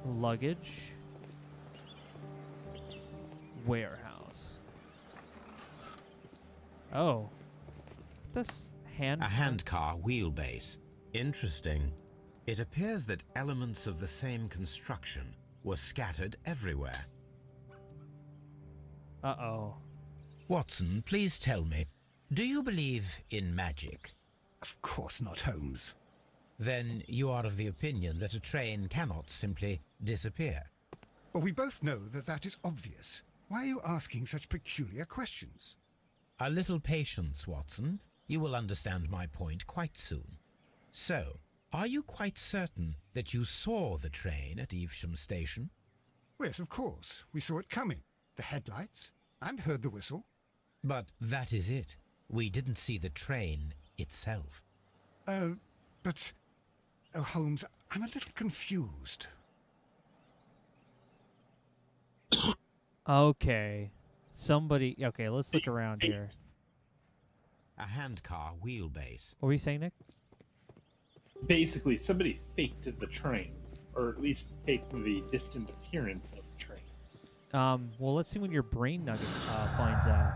Luggage. Warehouse. Oh. This hand... A handcar wheelbase. Interesting. It appears that elements of the same construction were scattered everywhere. Uh-oh. Watson, please tell me, do you believe in magic? Of course not, Holmes. Then you are of the opinion that a train cannot simply disappear. Well, we both know that that is obvious. Why are you asking such peculiar questions? A little patience, Watson. You will understand my point quite soon. So, are you quite certain that you saw the train at Evesham Station? Yes, of course. We saw it coming. The headlights, and heard the whistle. But that is it. We didn't see the train itself. But... Oh, Holmes, I'm a little confused. Okay. Somebody... Okay, let's look around here. A handcar wheelbase. What were you saying, Nick? Basically, somebody faked the train. Or at least faked the distant appearance of the train. Well, let's see when your brain nugget finds out.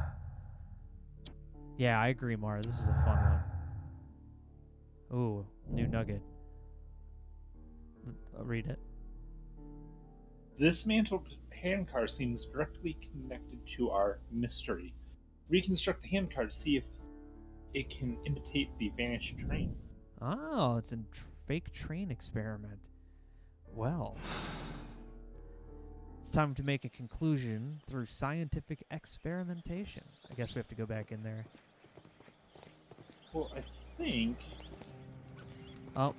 Yeah, I agree, Mara. This is a fun one. Ooh, new nugget. Read it. This dismantled handcar seems directly connected to our mystery. Reconstruct the handcar to see if it can imitate the vanished train. Oh, it's a fake train experiment. Well, it's time to make a conclusion through scientific experimentation. I guess we have to go back in there. Well, I think... Oh,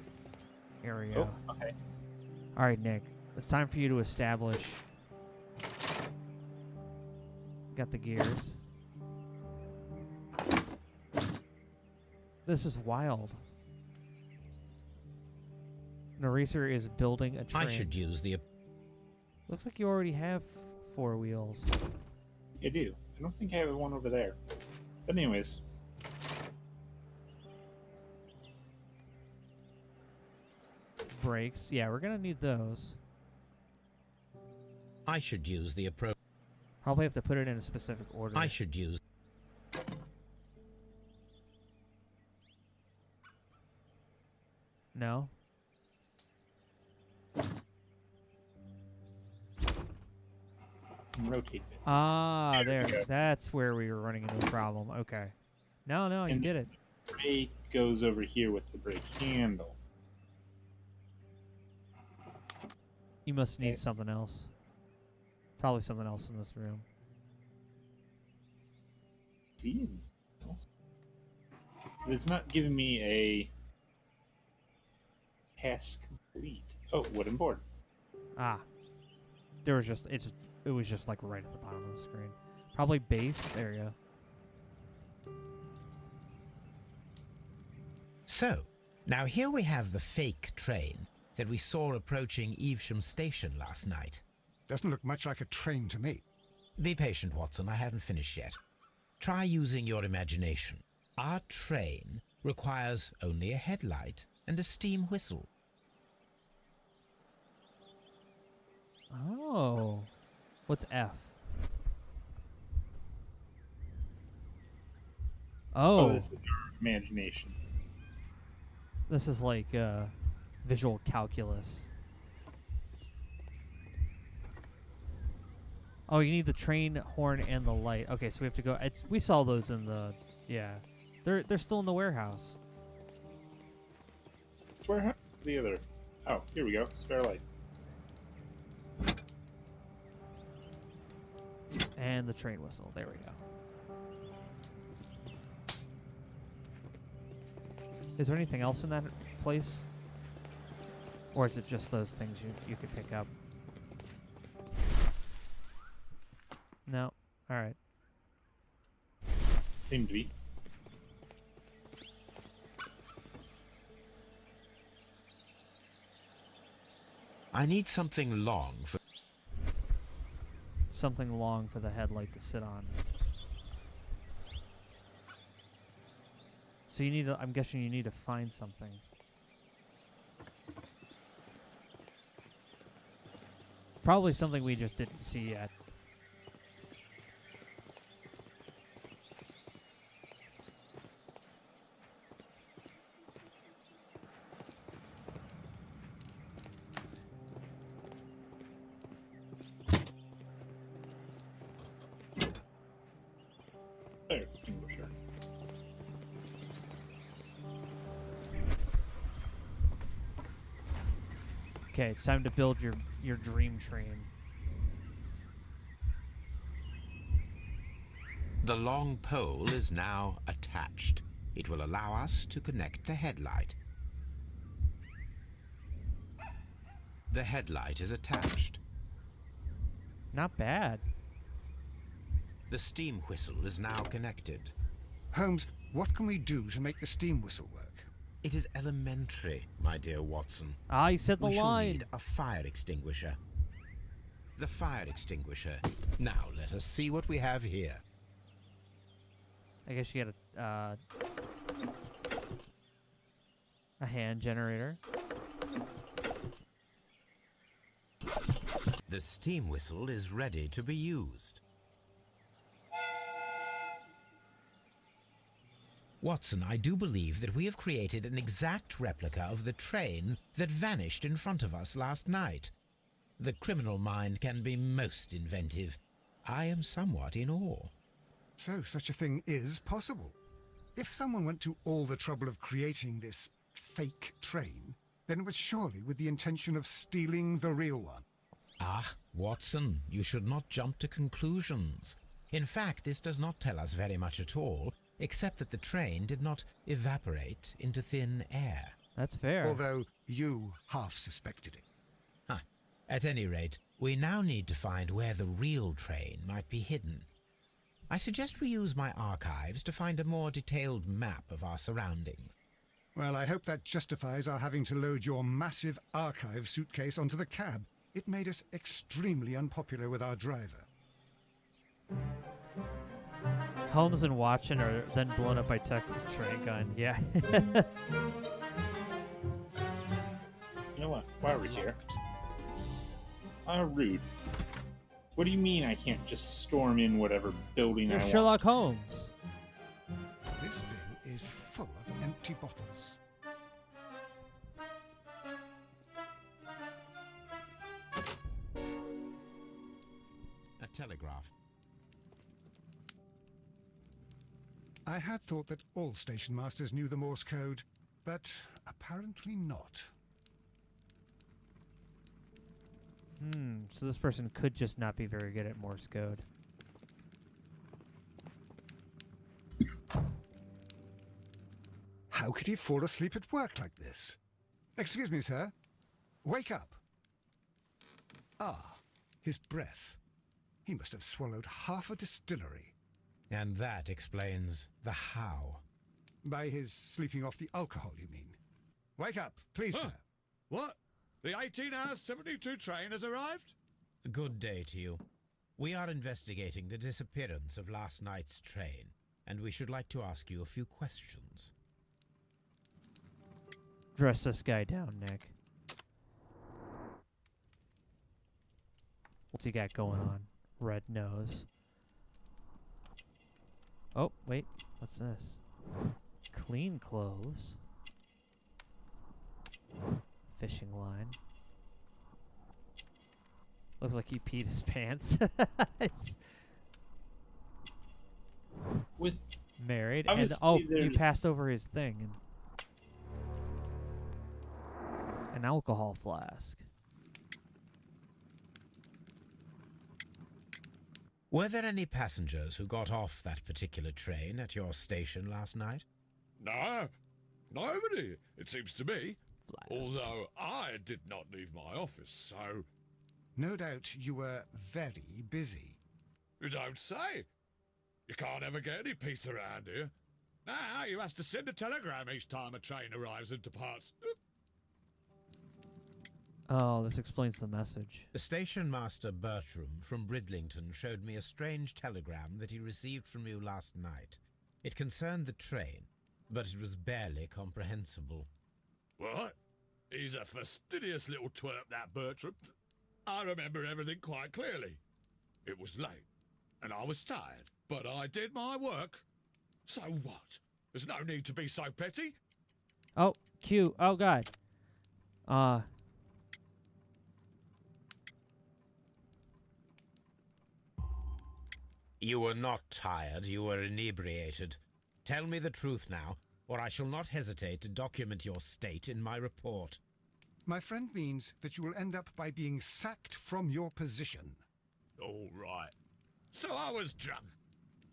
here we go. Oh, okay. All right, Nick. It's time for you to establish. Got the gears. This is wild. Naresar is building a train. I should use the... Looks like you already have 4 wheels. I do. I don't think I have one over there. But anyways. Brakes. Yeah, we're going to need those. I should use the approach. Probably have to put it in a specific order. I should use... No? Rotate it. Ah, There we there. go. That's where we were running into a problem. Okay. No, you And did it. the brake goes over here with the brake handle. You must need Okay. something else. Probably something else in this room. See? But it's not giving me a task complete. Oh, wooden board. Ah. There was just it was just like right at the bottom of the screen. Probably base. There you go. So, now here we have the fake train that we saw approaching Evesham Station last night. Doesn't look much like a train to me. Be patient, Watson. I haven't finished yet. Try using your imagination. Our train requires only a headlight and a steam whistle. Oh. What's F? Oh. This is our imagination. This is like visual calculus. Oh, you need the train horn and the light. Okay, so we have to go. We saw those in the. Yeah, they're still in the warehouse. Where the other? Oh, here we go. Spare light. And the train whistle. There we go. Is there anything else in that place? Or is it just those things you could pick up? No. Alright. Seem to be. I need something long for... Something long for the headlight to sit on. So you need to, I'm guessing you need to find something. Probably something we just didn't see yet. Fire extinguisher. Okay, it's time to build your dream train. The long pole is now attached. It will allow us to connect the headlight. The headlight is attached. Not bad. The steam whistle is now connected. Holmes, what can we do to make the steam whistle work? It is elementary, my dear Watson. Ah, he said the We shall line. need a fire extinguisher. The fire extinguisher. Now let us see what we have here. I guess you got a hand generator. The steam whistle is ready to be used. Watson, I do believe that we have created an exact replica of the train that vanished in front of us last night. The criminal mind can be most inventive. I am somewhat in awe. So such a thing is possible. If someone went to all the trouble of creating this fake train, then it was surely with the intention of stealing the real one. Ah, Watson, you should not jump to conclusions. In fact, this does not tell us very much at all, except that the train did not evaporate into thin air. That's fair. Although you half suspected it. Huh. At any rate, we now need to find where the real train might be hidden. I suggest we use my archives to find a more detailed map of our surroundings. Well, I hope that justifies our having to load your massive archive suitcase onto the cab. It made us extremely unpopular with our driver. Holmes and Watson are then blown up by Texas train gun. Yeah. You know what? While we're here. Rude. What do you mean I can't just storm in whatever building You're I Sherlock Holmes. This bin is full of empty bottles. A telegraph. I had thought that all station masters knew the Morse code, but apparently not. So this person could just not be very good at Morse code. How could he fall asleep at work like this? Excuse me, sir. Wake up. Ah, his breath. He must have swallowed half a distillery. And that explains the how. By his sleeping off the alcohol, you mean? Wake up, please, sir. What? The 18 hours 72 train has arrived? Good day to you. We are investigating the disappearance of last night's train, and we should like to ask you a few questions. Dress this guy down, Nick. What's he got going on? Red nose. Oh, wait. What's this? Clean clothes. Fishing line. Looks like he peed his pants. With married, and obviously oh, he there's- passed over his thing. And an alcohol flask. Were there any passengers who got off that particular train at your station last night? No, nobody, it seems to me. Although I did not leave my office, so... No doubt you were very busy. You don't say. You can't ever get any peace around here. Now you have to send a telegram each time a train arrives and departs. Oh, this explains the message. Station Master Bertram from Bridlington showed me a strange telegram that he received from you last night. It concerned the train, but it was barely comprehensible. What? He's a fastidious little twerp, that Bertram. I remember everything quite clearly. It was late, and I was tired, but I did my work. So what? There's no need to be so petty. Oh, Q. Oh, God. You were not tired, you were inebriated. Tell me the truth now, or I shall not hesitate to document your state in my report. My friend means that you will end up by being sacked from your position. All right. So I was drunk.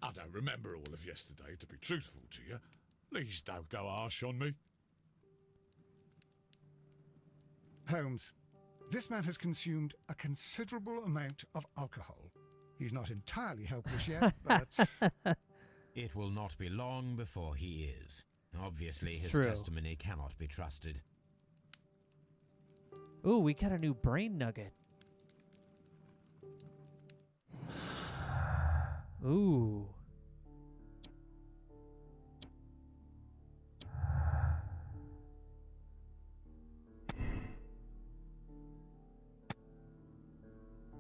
I don't remember all of yesterday, to be truthful to you. Please don't go harsh on me. Holmes, this man has consumed a considerable amount of alcohol. He's not entirely helpless yet, but... It will not be long before he is. Obviously, his true. testimony cannot be trusted. Ooh, we got a new brain nugget. Ooh.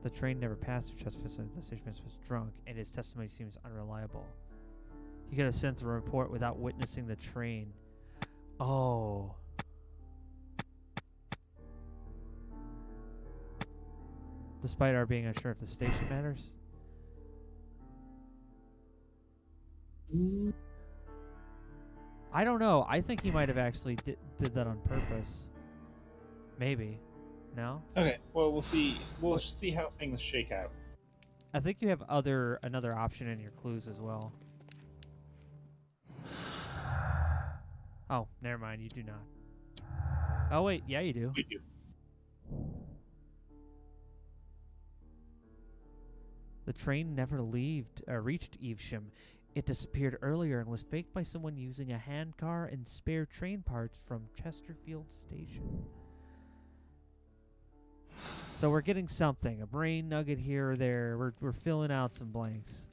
The train never passed through Chesterfield. The station master was drunk, and his testimony seems unreliable. You gotta send a report without witnessing the train. Oh. Despite our being unsure if the station matters. I don't know. I think he might have actually did that on purpose. Maybe. No? Okay, well, we'll see. We'll see how things shake out. I think you have another option in your clues as well. Oh, never mind. You do not. Oh, wait. Yeah, you do. We do. The train never reached Evesham. It disappeared earlier and was faked by someone using a handcar and spare train parts from Chesterfield Station. So we're getting something. A brain nugget here or there. We're filling out some blanks.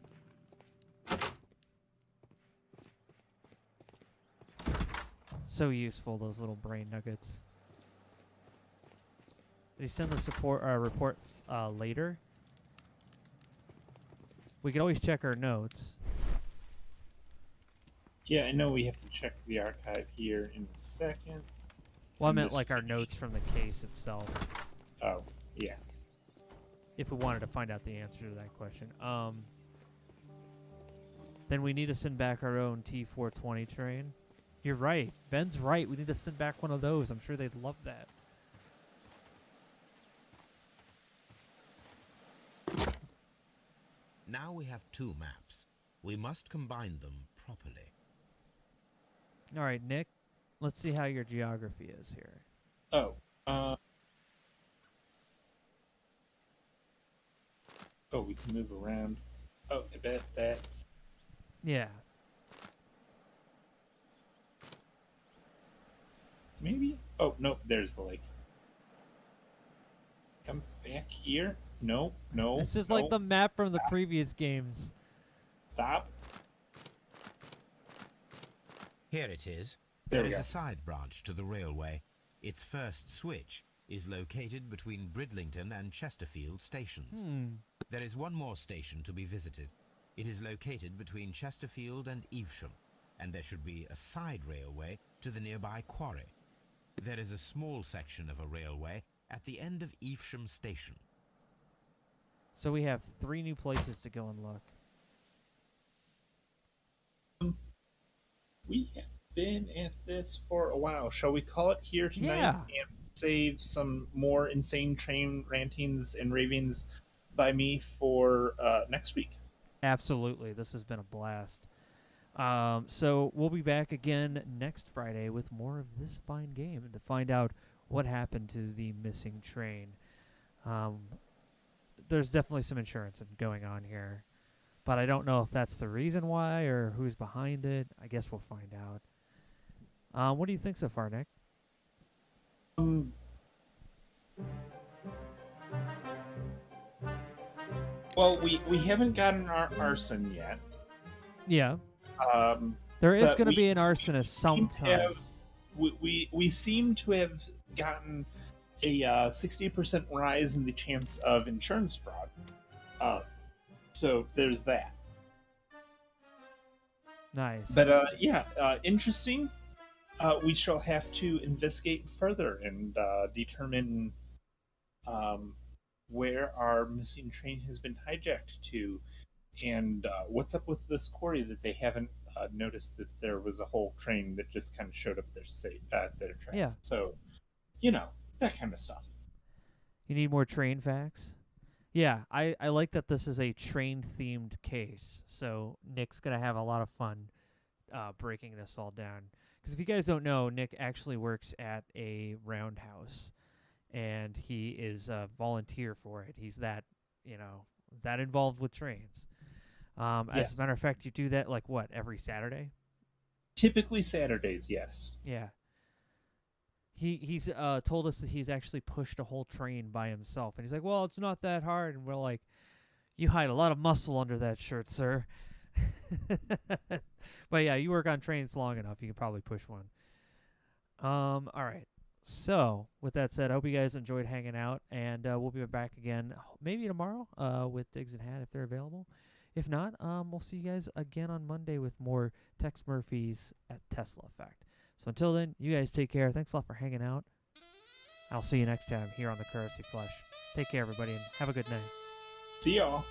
So useful, those little brain nuggets. Did he send the report later? We can always check our notes. Yeah, I know we have to check the archive here in a second. Well, I meant like our notes from the case itself. Oh, yeah. If we wanted to find out the answer to that question. Then we need to send back our own T420 train. You're right. Ben's right. We need to send back one of those. I'm sure they'd love that. Now we have 2 maps. We must combine them properly. All right, Nick. Let's see how your geography is here. Oh, oh, we can move around. Oh, I bet that's... Yeah. Maybe? Oh, no, there's the lake. Come back here? No, no, It's just no. like the map from the previous games. Stop. Here it is. There There we is go. a side branch to the railway. Its first switch is located between Bridlington and Chesterfield stations. There is one more station to be visited. It is located between Chesterfield and Evesham, and there should be a side railway to the nearby quarry. There is a small section of a railway at the end of Evesham station. So we have 3 new places to go and look. We have been at this for a while. Shall we call it here tonight Yeah. and save some more insane train rantings and ravings by me for next week? Absolutely. This has been a blast. So we'll be back again next Friday with more of this fine game and to find out what happened to the missing train. There's definitely some insurance going on here, but I don't know if that's the reason why or who's behind it. I guess we'll find out. What do you think so far, Nick? Well, we haven't gotten our arson yet. Yeah. There is but going to we be an arsonist sometime. We seem to have gotten a 60% rise in the chance of insurance fraud. So there's that. Nice. But interesting. We shall have to investigate further and determine where our missing train has been hijacked to, and what's up with this quarry that they haven't noticed that there was a whole train that just kind of showed up their tracks. Yeah. So, that kind of stuff. You need more train facts? Yeah, I like that this is a train-themed case. So Nick's going to have a lot of fun breaking this all down. Because if you guys don't know, Nick actually works at a roundhouse. And he is a volunteer for it. He's that involved with trains. As Yes. a matter of fact, you do that every Saturday? Typically Saturdays, yes. Yeah. He's told us that he's actually pushed a whole train by himself. And he's like, well, it's not that hard. And we're like, you hide a lot of muscle under that shirt, sir. But yeah, you work on trains long enough. You can probably push one. All right. So, with that said, I hope you guys enjoyed hanging out. And we'll be back again maybe tomorrow with Diggs and Hatt if they're available. If not, we'll see you guys again on Monday with more Tex Murphy's at Tesla Effect. So until then, you guys take care. Thanks a lot for hanging out. I'll see you next time here on the Courtesy Flush. Take care, everybody, and have a good night. See y'all.